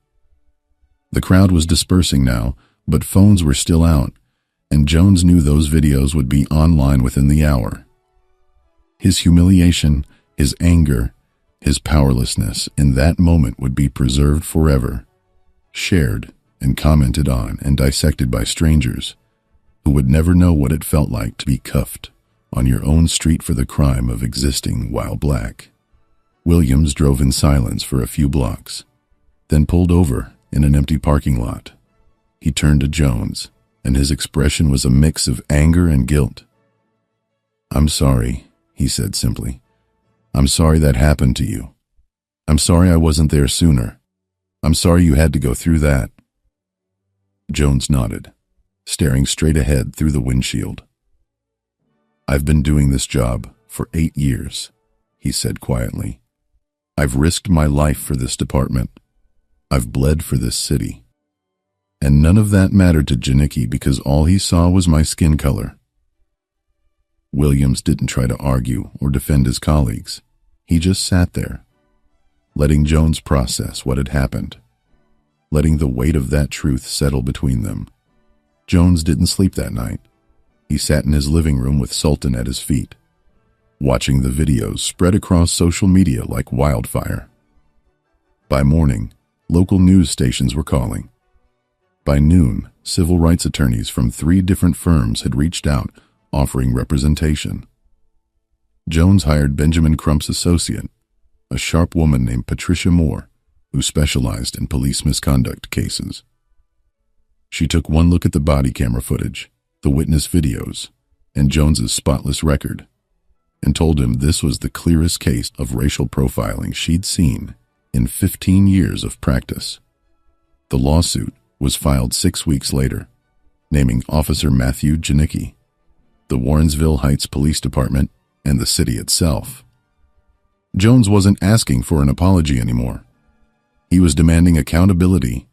C: The crowd was dispersing now, but phones were still out, and Jones knew those videos would be online within the hour. His humiliation, his anger, his powerlessness in that moment would be preserved forever, shared and commented on and dissected by strangers who would never know what it felt like to be cuffed on your own street for the crime of existing while black. Williams drove in silence for a few blocks, then pulled over in an empty parking lot. He turned to Jones, and his expression was a mix of anger and guilt. "I'm sorry," he said simply. "I'm sorry that happened to you. I'm sorry I wasn't there sooner. I'm sorry you had to go through that." Jones nodded, staring straight ahead through the windshield. "I've been doing this job for 8 years," he said quietly. "I've risked my life for this department. I've bled for this city. And none of that mattered to Janicki because all he saw was my skin color." Williams didn't try to argue or defend his colleagues. He just sat there, letting Jones process what had happened, letting the weight of that truth settle between them. Jones didn't sleep that night. He sat in his living room with Sultan at his feet, watching the videos spread across social media like wildfire. By morning, local news stations were calling. By noon, civil rights attorneys from 3 different firms had reached out, offering representation. Jones hired Benjamin Crump's associate, a sharp woman named Patricia Moore, who specialized in police misconduct cases. She took one look at the body camera footage, the witness videos, and Jones's spotless record, and told him this was the clearest case of racial profiling she'd seen in 15 years of practice. The lawsuit was filed 6 weeks later, naming Officer Matthew Janicki, the Warrensville Heights Police Department, and the city itself. Jones wasn't asking for an apology anymore. He was demanding accountability,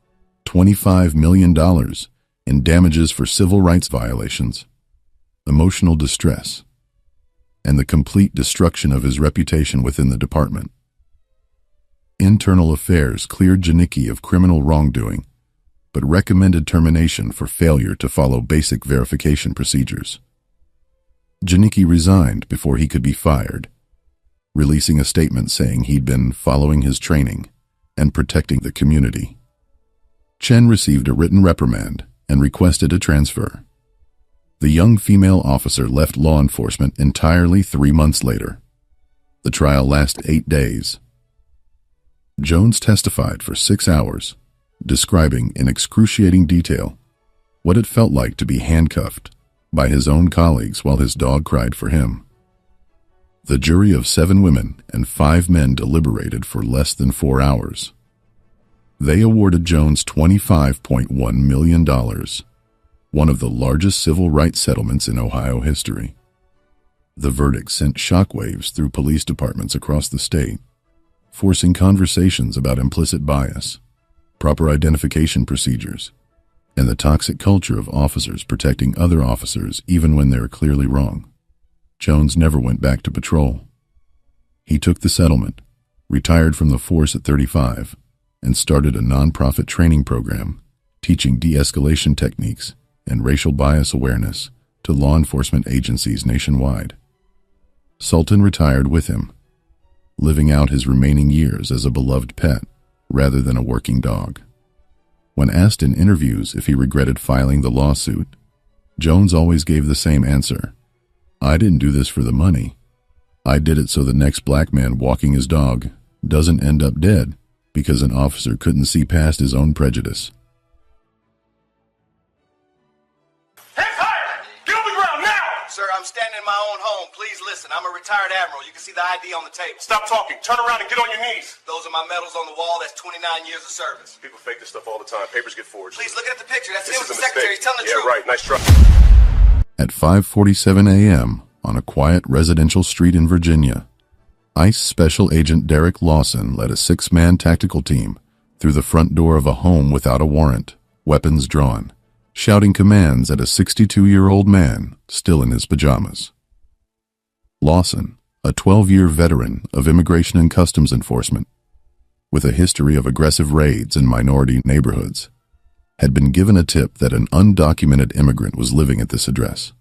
C: $25 million in damages for civil rights violations, emotional distress, and the complete destruction of his reputation within the department. Internal Affairs cleared Janicki of criminal wrongdoing, but recommended termination for failure to follow basic verification procedures. Janicki resigned before he could be fired, releasing a statement saying he'd been following his training and protecting the community. Chen received a written reprimand and requested a transfer. The young female officer left law enforcement entirely 3 months later. The trial lasted 8 days. Jones testified for 6 hours, describing in excruciating detail what it felt like to be handcuffed by his own colleagues while his dog cried for him. The jury of 7 women and 5 men deliberated for less than 4 hours. They awarded Jones $25.1 million, one of the largest civil rights settlements in Ohio history. The verdict sent shockwaves through police departments across the state, forcing conversations about implicit bias, proper identification procedures, and the toxic culture of officers protecting other officers even when they're clearly wrong. Jones never went back to patrol. He took the settlement, retired from the force at 35, and started a nonprofit training program teaching de-escalation techniques and racial bias awareness to law enforcement agencies nationwide. Sultan retired with him, living out his remaining years as a beloved pet rather than a working dog. When asked in interviews if he regretted filing the lawsuit, Jones always gave the same answer: "I didn't do this for the money. I did it so the next black man walking his dog doesn't end up dead because an officer couldn't see past his own prejudice.
F: Hands higher! Get on the ground now!
A: Sir, I'm standing in my own home. Please listen. I'm a retired admiral. You can see the ID on the tape.
F: Stop talking. Turn around and get on your knees.
A: Those are my medals on the wall. That's 29 years of service.
F: People fake this stuff all the time. Papers get forged.
A: Please look at the picture. That's
F: This
A: him
F: is
A: with
F: a
A: the secretary.
F: mistake.
A: He's telling the
F: Yeah,
A: truth.
F: right. Nice try.
C: At 5:47 a.m. on a quiet residential street in Virginia, ICE Special Agent Derek Lawson led a 6-man tactical team through the front door of a home without a warrant, weapons drawn, shouting commands at a 62-year-old man still in his pajamas. Lawson, a 12-year veteran of Immigration and Customs Enforcement, with a history of aggressive raids in minority neighborhoods, had been given a tip that an undocumented immigrant was living at this address.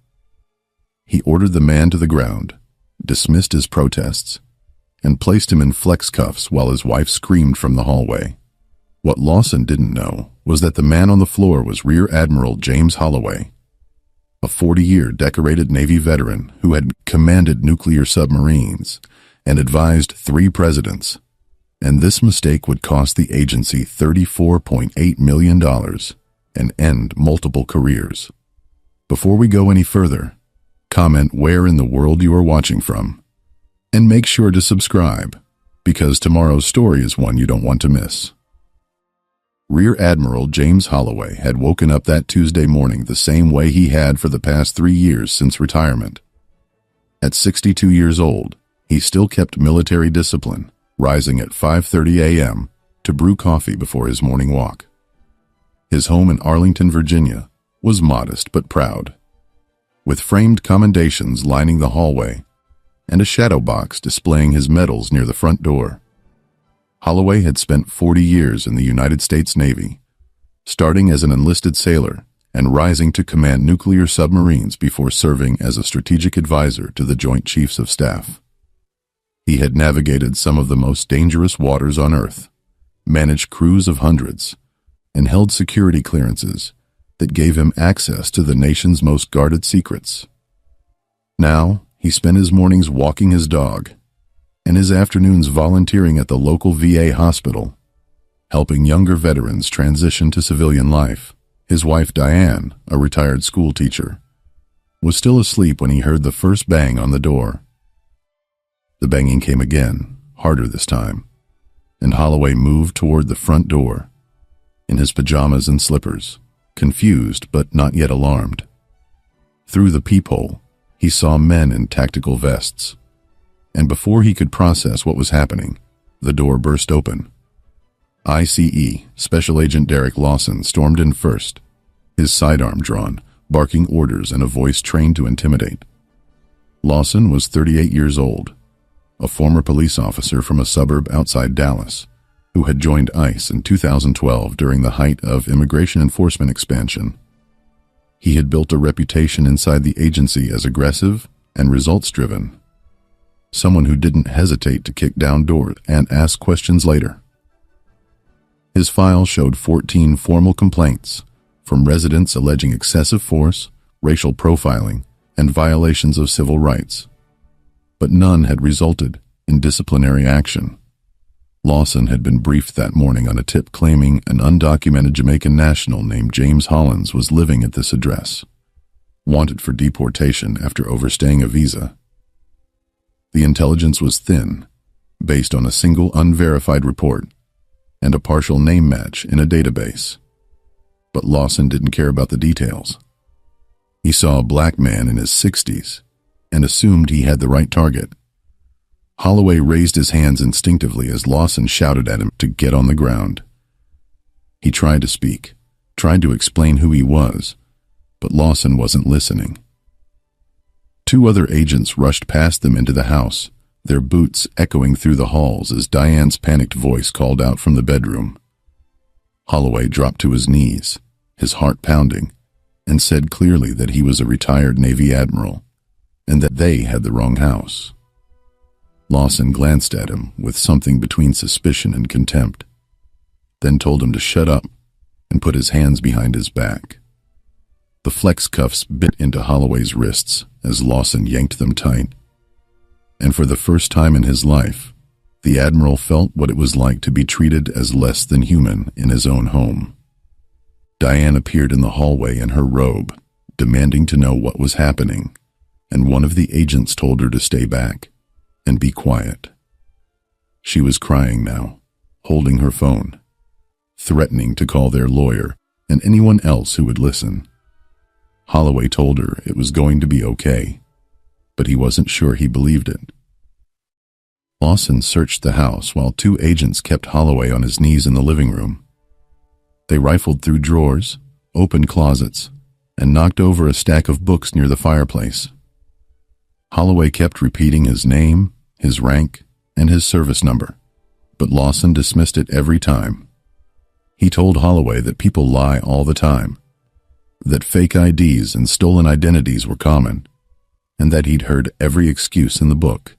C: He ordered the man to the ground, dismissed his protests, and placed him in flex cuffs while his wife screamed from the hallway. What Lawson didn't know was that the man on the floor was Rear Admiral James Holloway, a 40-year decorated Navy veteran who had commanded nuclear submarines and advised 3 presidents, and this mistake would cost the agency $34.8 million and end multiple careers. Before we go any further, comment where in the world you are watching from, and make sure to subscribe, because tomorrow's story is one you don't want to miss. Rear Admiral James Holloway had woken up that Tuesday morning the same way he had for the past 3 years since retirement. At 62 years old, he still kept military discipline, rising at 5:30 a.m. to brew coffee before his morning walk. His home in Arlington, Virginia, was modest but proud, with framed commendations lining the hallway and a shadow box displaying his medals near the front door. Holloway had spent 40 years in the United States Navy, starting as an enlisted sailor and rising to command nuclear submarines before serving as a strategic advisor to the Joint Chiefs of Staff. He had navigated some of the most dangerous waters on Earth, managed crews of hundreds, and held security clearances that gave him access to the nation's most guarded secrets. Now, he spent his mornings walking his dog and his afternoons volunteering at the local VA hospital, helping younger veterans transition to civilian life. His wife, Diane, a retired school teacher, was still asleep when he heard the first bang on the door. The banging came again, harder this time, and Holloway moved toward the front door, in his pajamas and slippers, confused but not yet alarmed. Through the peephole, he saw men in tactical vests, and before he could process what was happening, the door burst open. ICE Special Agent Derek Lawson stormed in first, his sidearm drawn, barking orders in a voice trained to intimidate. Lawson was 38 years old, a former police officer from a suburb outside Dallas, who had joined ICE in 2012 during the height of immigration enforcement expansion. He had built a reputation inside the agency as aggressive and results-driven, someone who didn't hesitate to kick down doors and ask questions later. His file showed 14 formal complaints from residents alleging excessive force, racial profiling, and violations of civil rights, but none had resulted in disciplinary action. Lawson had been briefed that morning on a tip claiming an undocumented Jamaican national named James Hollins was living at this address, wanted for deportation after overstaying a visa. The intelligence was thin, based on a single unverified report and a partial name match in a database. But Lawson didn't care about the details. He saw a black man in his 60s and assumed he had the right target. Holloway raised his hands instinctively as Lawson shouted at him to get on the ground. He tried to speak, tried to explain who he was, but Lawson wasn't listening. 2 other agents rushed past them into the house, their boots echoing through the halls as Diane's panicked voice called out from the bedroom. Holloway dropped to his knees, his heart pounding, and said clearly that he was a retired Navy admiral and that they had the wrong house. Lawson glanced at him with something between suspicion and contempt, then told him to shut up and put his hands behind his back. The flex cuffs bit into Holloway's wrists as Lawson yanked them tight, and for the first time in his life, The Admiral felt what it was like to be treated as less than human in his own home. Diane appeared in the hallway in her robe, demanding to know what was happening, and one of the agents told her to stay back and be quiet. She was crying now, holding her phone, threatening to call their lawyer and anyone else who would listen. Holloway told her it was going to be okay, but he wasn't sure he believed it. Lawson searched the house while two agents kept Holloway on his knees in the living room. They rifled through drawers, opened closets, and knocked over a stack of books near the fireplace. Holloway kept repeating his name, his rank, and his service number, but Lawson dismissed it every time. He told Holloway that people lie all the time, that fake IDs and stolen identities were common, and that he'd heard every excuse in the book.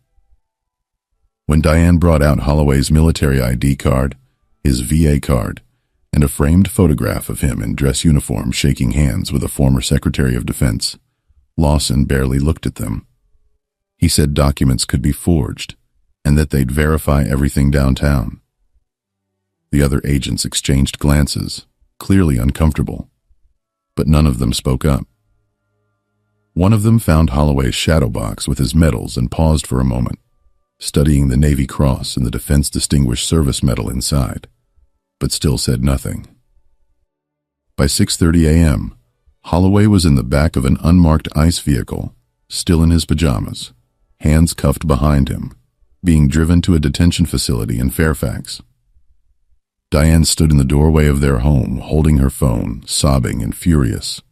C: When Diane brought out Holloway's military ID card, his VA card, and a framed photograph of him in dress uniform shaking hands with a former Secretary of Defense, Lawson barely looked at them. He said documents could be forged, and that they'd verify everything downtown. The other agents exchanged glances, clearly uncomfortable, but none of them spoke up. One of them found Holloway's shadow box with his medals and paused for a moment, studying the Navy Cross and the Defense Distinguished Service Medal inside, but still said nothing. By 6:30 a.m., Holloway was in the back of an unmarked ICE vehicle, still in his pajamas, hands cuffed behind him, being driven to a detention facility in Fairfax. Diane stood in the doorway of their home, holding her phone, sobbing and furious,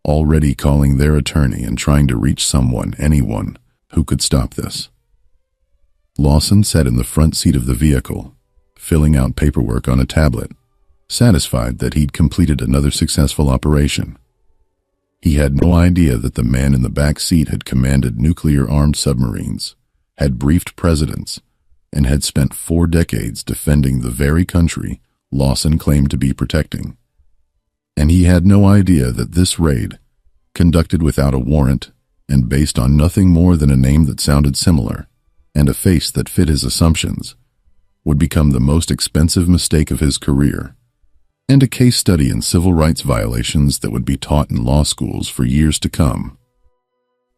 C: already calling their attorney and trying to reach someone, anyone, who could stop this. Lawson sat in the front seat of the vehicle, filling out paperwork on a tablet, satisfied that he'd completed another successful operation. He had no idea that the man in the back seat had commanded nuclear-armed submarines, had briefed presidents, and had spent 4 decades defending the very country Lawson claimed to be protecting. And he had no idea that this raid, conducted without a warrant and based on nothing more than a name that sounded similar and a face that fit his assumptions, would become the most expensive mistake of his career, and a case study in civil rights violations that would be taught in law schools for years to come.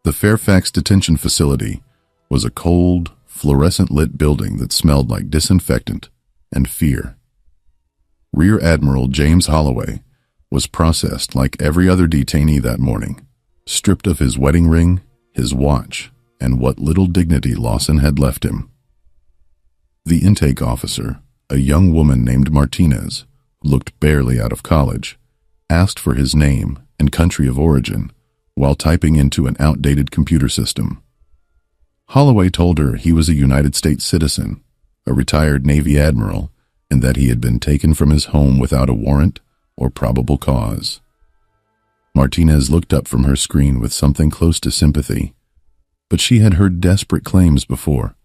C: The Fairfax detention facility was a cold, fluorescent-lit building that smelled like disinfectant and fear. Rear Admiral James Holloway was processed like every other detainee that morning, stripped of his wedding ring, his watch, and what little dignity Lawson had left him. The intake officer, a young woman named Martinez, who looked barely out of college, asked for his name and country of origin while typing into an outdated computer system. Holloway told her he was a United States citizen, a retired Navy admiral, and that he had been taken from his home without a warrant or probable cause. Martinez looked up from her screen with something close to sympathy, but she had heard desperate claims before,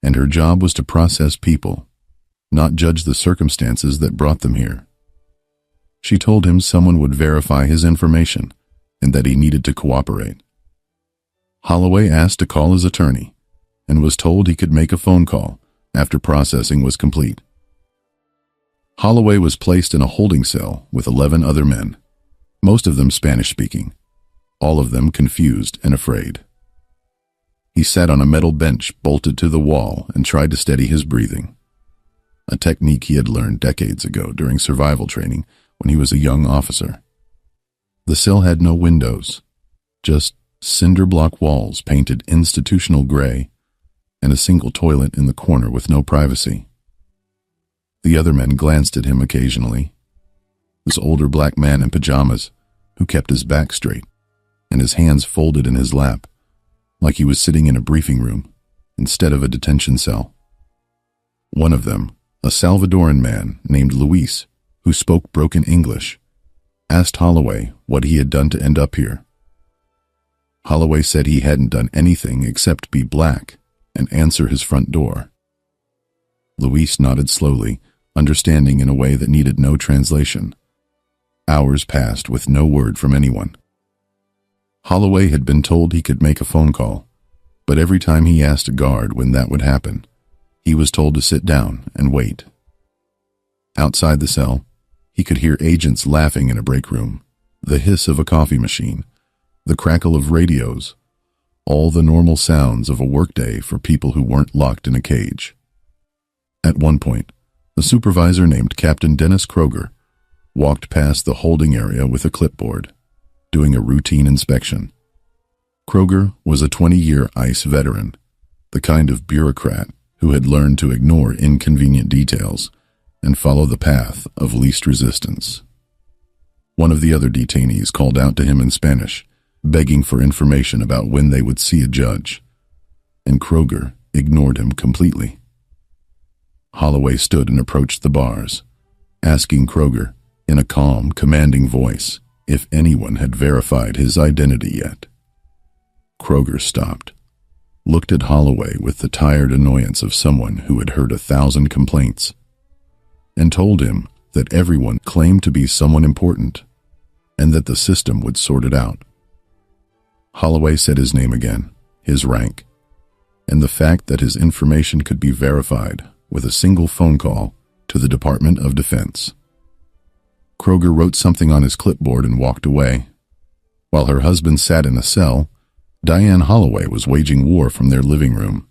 C: and her job was to process people, not judge the circumstances that brought them here. She told him someone would verify his information and that he needed to cooperate. Holloway asked to call his attorney and was told he could make a phone call after processing was complete. Holloway was placed in a holding cell with 11 other men, most of them Spanish-speaking, all of them confused and afraid. He sat on a metal bench bolted to the wall and tried to steady his breathing, a technique he had learned decades ago during survival training when he was a young officer. The cell had no windows, just cinder block walls painted institutional gray, and a single toilet in the corner with no privacy. The other men glanced at him occasionally. This older black man in pajamas, who kept his back straight and his hands folded in his lap, like he was sitting in a briefing room instead of a detention cell. One of them, a Salvadoran man named Luis, who spoke broken English, asked Holloway what he had done to end up here. Holloway said he hadn't done anything except be black and answer his front door. Luis nodded slowly, understanding in a way that needed no translation. Hours passed with no word from anyone. Holloway had been told he could make a phone call, but every time he asked a guard when that would happen, He was told to sit down and wait. Outside the cell, he could hear agents laughing in a break room, the hiss of a coffee machine, the crackle of radios, all the normal sounds of a workday for people who weren't locked in a cage. At one point, a supervisor named Captain Dennis Kroger walked past the holding area with a clipboard, doing a routine inspection. Kroger was a 20-year ICE veteran, the kind of bureaucrat who had learned to ignore inconvenient details and follow the path of least resistance. One of the other detainees called out to him in Spanish, begging for information about when they would see a judge, and Kroger ignored him completely. Holloway stood and approached the bars, asking Kroger, in a calm, commanding voice, if anyone had verified his identity yet. Kroger stopped, looked at Holloway with the tired annoyance of someone who had heard 1,000 complaints, and told him that everyone claimed to be someone important, and that the system would sort it out. Holloway said his name again, his rank, and the fact that his information could be verified with a single phone call to the Department of Defense. Kroger wrote something on his clipboard and walked away. While her husband sat in a cell, Diane Holloway was waging war from their living room.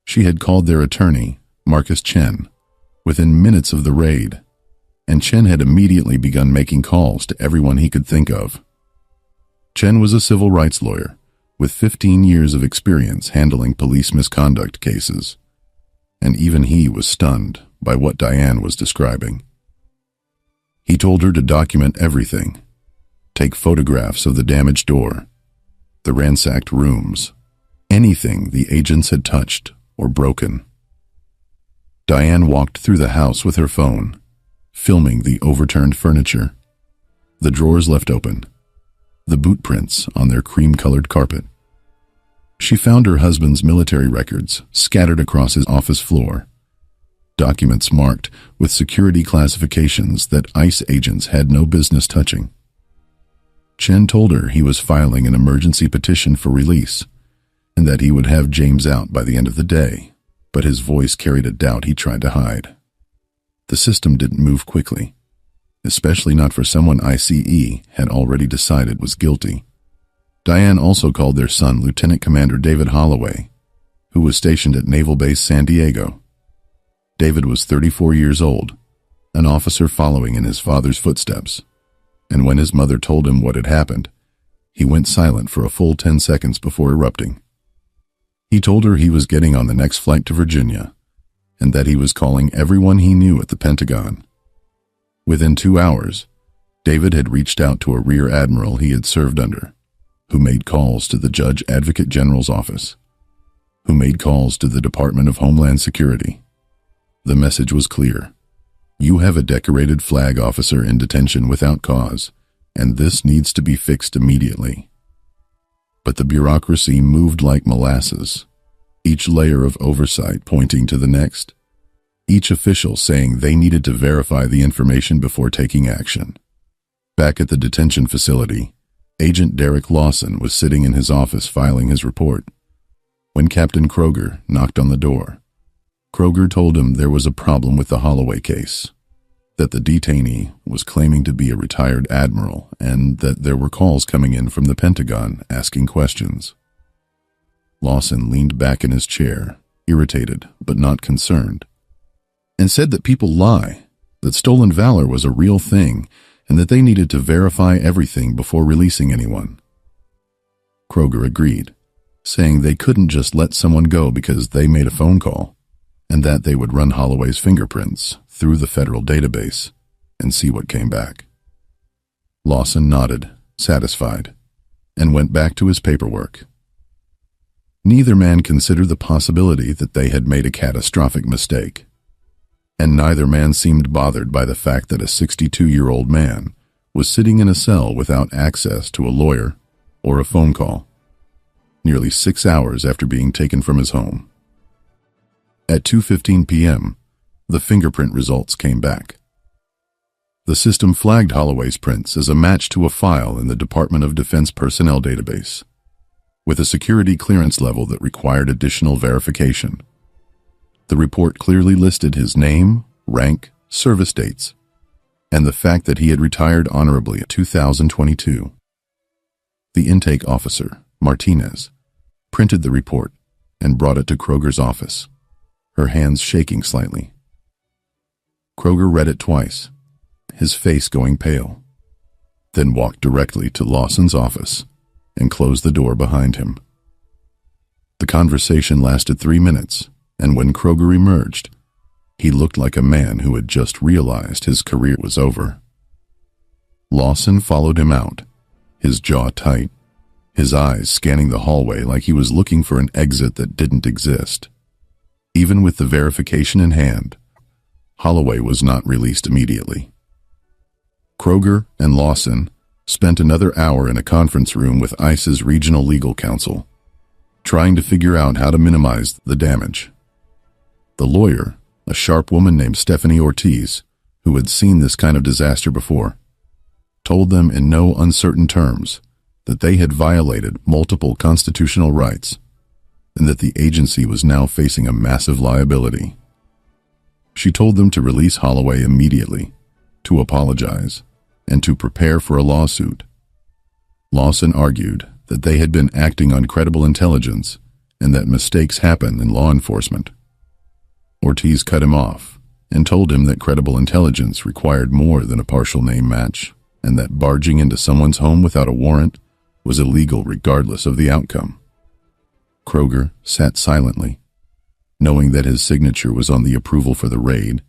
C: She had called their attorney, Marcus Chen, within minutes of the raid, and Chen had immediately begun making calls to everyone he could think of. Chen was a civil rights lawyer with 15 years of experience handling police misconduct cases, and even he was stunned by what Diane was describing. He told her to document everything, take photographs of the damaged door, the ransacked rooms, anything the agents had touched or broken. Diane walked through the house with her phone, filming the overturned furniture, the drawers left open, the boot prints on their cream-colored carpet. She found her husband's military records scattered across his office floor, documents marked with security classifications that ICE agents had no business touching. Chen told her he was filing an emergency petition for release and that he would have James out by the end of the day, but his voice carried a doubt he tried to hide. The system didn't move quickly, especially not for someone ICE had already decided was guilty. Diane also called their son Lieutenant Commander David Holloway, who was stationed at Naval Base San Diego. David was 34 years old, an officer following in his father's footsteps, and when his mother told him what had happened, he went silent for a full 10 seconds before erupting. He told her he was getting on the next flight to Virginia, and that he was calling everyone he knew at the Pentagon. Within 2 hours, David had reached out to a rear admiral he had served under, who made calls to the Judge Advocate General's office, who made calls to the Department of Homeland Security. The message was clear. You have a decorated flag officer in detention without cause, and this needs to be fixed immediately. But the bureaucracy moved like molasses, each layer of oversight pointing to the next, each official saying they needed to verify the information before taking action. Back at the detention facility, Agent Derek Lawson was sitting in his office filing his report when Captain Kroger knocked on the door. Kroger told him there was a problem with the Holloway case, that the detainee was claiming to be a retired admiral and that there were calls coming in from the Pentagon asking questions. Lawson leaned back in his chair, irritated but not concerned, and said that people lie, that stolen valor was a real thing, and that they needed to verify everything before releasing anyone. Kroger agreed, saying they couldn't just let someone go because they made a phone call, and that they would run Holloway's fingerprints through the federal database and see what came back. Lawson nodded, satisfied, and went back to his paperwork. Neither man considered the possibility that they had made a catastrophic mistake, and neither man seemed bothered by the fact that a 62-year-old man was sitting in a cell without access to a lawyer or a phone call, nearly 6 hours after being taken from his home. At 2:15 p.m., the fingerprint results came back. The system flagged Holloway's prints as a match to a file in the Department of Defense personnel database, with a security clearance level that required additional verification. The report clearly listed his name, rank, service dates, and the fact that he had retired honorably in 2022. The intake officer, Martinez, printed the report and brought it to Kroger's office, her hands shaking slightly. Kroger read it twice, his face going pale, then walked directly to Lawson's office and closed the door behind him. The conversation lasted 3 minutes, and when Kroger emerged, he looked like a man who had just realized his career was over. Lawson followed him out, his jaw tight, his eyes scanning the hallway like he was looking for an exit that didn't exist. Even with the verification in hand, Holloway was not released immediately. Kroger and Lawson spent another hour in a conference room with ICE's regional legal counsel, trying to figure out how to minimize the damage. The lawyer, a sharp woman named Stephanie Ortiz, who had seen this kind of disaster before, told them in no uncertain terms that they had violated multiple constitutional rights and that the agency was now facing a massive liability. She told them to release Holloway immediately, to apologize, and to prepare for a lawsuit. Lawson argued that they had been acting on credible intelligence and that mistakes happen in law enforcement. Ortiz cut him off and told him that credible intelligence required more than a partial name match and that barging into someone's home without a warrant was illegal regardless of the outcome. Kroger sat silently, knowing that his signature was on the approval for the raid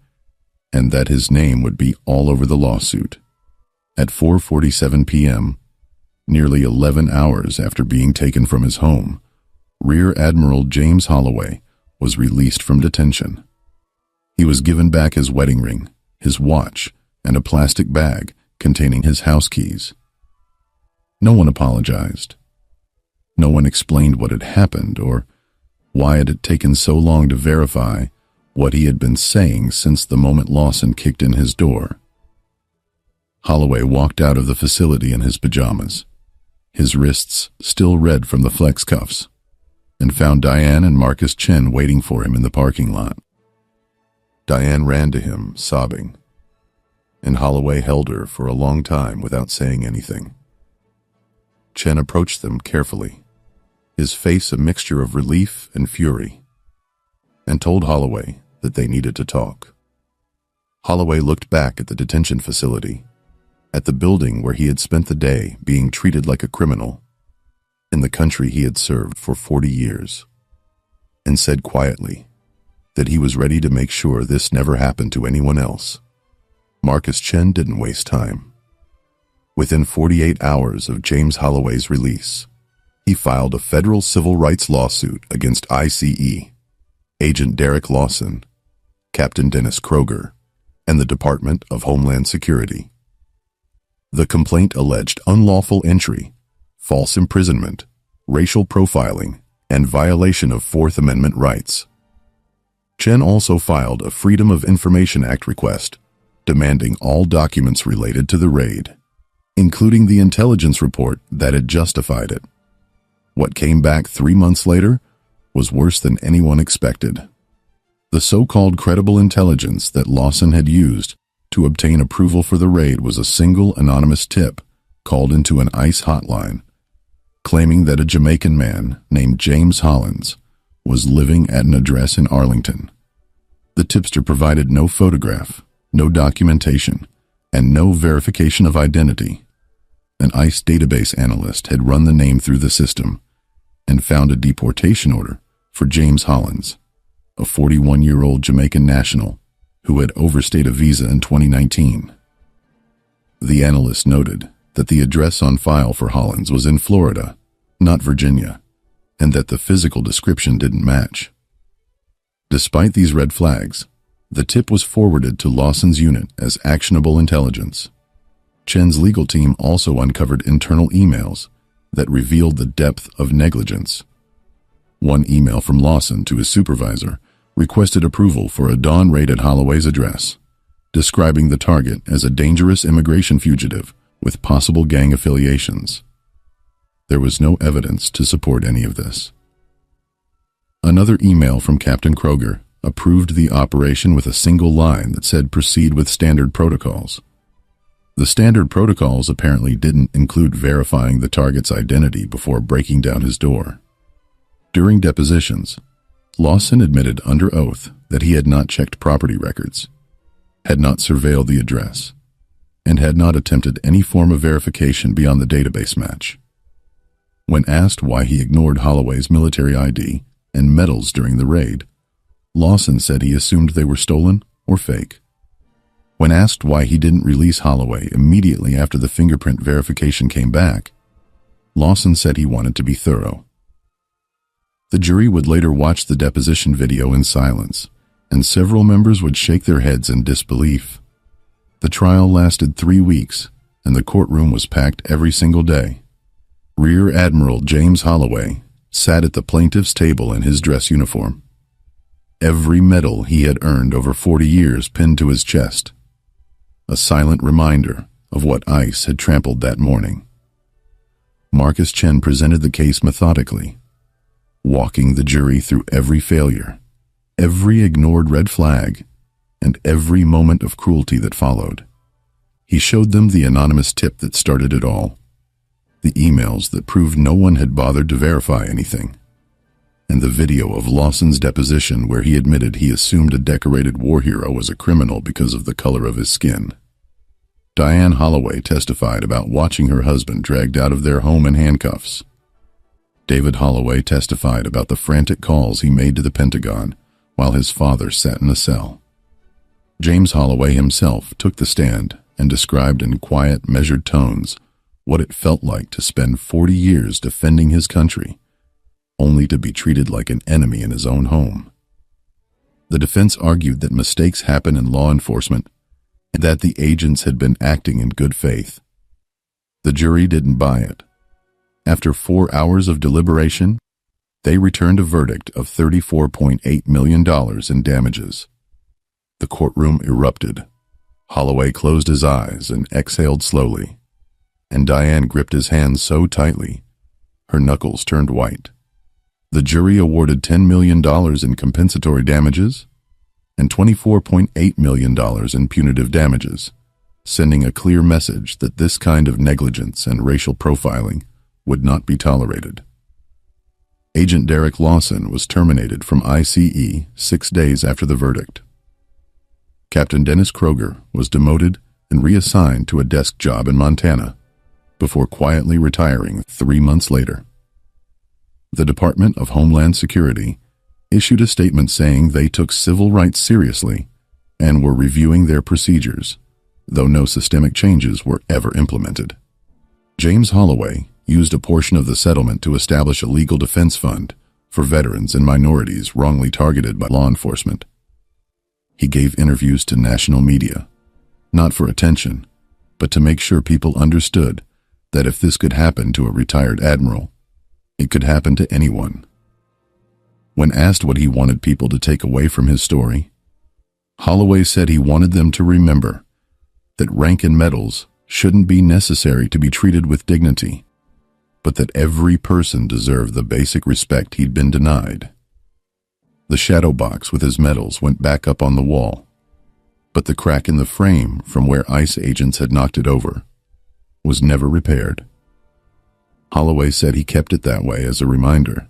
C: and that his name would be all over the lawsuit. At 4:47 p.m., nearly 11 hours after being taken from his home, Rear Admiral James Holloway was released from detention. He was given back his wedding ring, his watch, and a plastic bag containing his house keys. No one apologized. No one explained what had happened or why it had taken so long to verify what he had been saying since the moment Lawson kicked in his door. Holloway walked out of the facility in his pajamas, his wrists still red from the flex cuffs, and found Diane and Marcus Chen waiting for him in the parking lot. Diane ran to him, sobbing, and Holloway held her for a long time without saying anything. Chen approached them carefully, his face a mixture of relief and fury, and told Holloway that they needed to talk. Holloway looked back at the detention facility, at the building where he had spent the day being treated like a criminal, in the country he had served for 40 years, and said quietly that he was ready to make sure this never happened to anyone else. Marcus Chen didn't waste time. Within 48 hours of James Holloway's release, he filed a federal civil rights lawsuit against ICE, Agent Derek Lawson, Captain Dennis Kroger, and the Department of Homeland Security. The complaint alleged unlawful entry, false imprisonment, racial profiling, and violation of Fourth Amendment rights. Chen also filed a Freedom of Information Act request demanding all documents related to the raid, including the intelligence report that had justified it. What came back 3 months later was worse than anyone expected. The so-called credible intelligence that Lawson had used to obtain approval for the raid was a single anonymous tip called into an ICE hotline, claiming that a Jamaican man named James Hollins was living at an address in Arlington. The tipster provided no photograph, no documentation, and no verification of identity. An ICE database analyst had run the name through the system and found a deportation order for James Hollins, a 41-year-old Jamaican national who had overstayed a visa in 2019. The analyst noted that the address on file for Hollins was in Florida, not Virginia, and that the physical description didn't match. Despite these red flags, the tip was forwarded to Lawson's unit as actionable intelligence. Chen's legal team also uncovered internal emails that revealed the depth of negligence. One email from Lawson to his supervisor requested approval for a dawn raid at Holloway's address, describing the target as a dangerous immigration fugitive with possible gang affiliations. There was no evidence to support any of this. Another email from Captain Kroger approved the operation with a single line that said proceed with standard protocols. The standard protocols apparently didn't include verifying the target's identity before breaking down his door. During depositions, Lawson admitted under oath that he had not checked property records, had not surveilled the address, and had not attempted any form of verification beyond the database match. When asked why he ignored Holloway's military ID and medals during the raid, Lawson said he assumed they were stolen or fake. When asked why he didn't release Holloway immediately after the fingerprint verification came back, Lawson said he wanted to be thorough. The jury would later watch the deposition video in silence, and several members would shake their heads in disbelief. The trial lasted 3 weeks, and the courtroom was packed every single day. Rear Admiral James Holloway sat at the plaintiff's table in his dress uniform. Every medal he had earned over 40 years pinned to his chest, a silent reminder of what ICE had trampled that morning. Marcus Chen presented the case methodically, walking the jury through every failure, every ignored red flag, and every moment of cruelty that followed. He showed them the anonymous tip that started it all, the emails that proved no one had bothered to verify anything, and the video of Lawson's deposition where he admitted he assumed a decorated war hero was a criminal because of the color of his skin. Diane Holloway testified about watching her husband dragged out of their home in handcuffs. David Holloway testified about the frantic calls he made to the Pentagon while his father sat in a cell. James Holloway himself took the stand and described in quiet, measured tones what it felt like to spend 40 years defending his country, only to be treated like an enemy in his own home. The defense argued that mistakes happen in law enforcement and that the agents had been acting in good faith. The jury didn't buy it. After 4 hours of deliberation, they returned a verdict of $34.8 million in damages. The courtroom erupted. Holloway closed his eyes and exhaled slowly, and Diane gripped his hand so tightly, her knuckles turned white. The jury awarded $10 million in compensatory damages and $24.8 million in punitive damages, sending a clear message that this kind of negligence and racial profiling would not be tolerated. Agent Derek Lawson was terminated from ICE 6 days after the verdict. Captain Dennis Kroger was demoted and reassigned to a desk job in Montana before quietly retiring 3 months later. The Department of Homeland Security issued a statement saying they took civil rights seriously and were reviewing their procedures, though no systemic changes were ever implemented. James Holloway used a portion of the settlement to establish a legal defense fund for veterans and minorities wrongly targeted by law enforcement. He gave interviews to national media, not for attention, but to make sure people understood that if this could happen to a retired admiral, it could happen to anyone. When asked what he wanted people to take away from his story, Holloway said he wanted them to remember that rank and medals shouldn't be necessary to be treated with dignity, but that every person deserved the basic respect he'd been denied. The shadow box with his medals went back up on the wall, but the crack in the frame from where ICE agents had knocked it over was never repaired. Holloway said he kept it that way as a reminder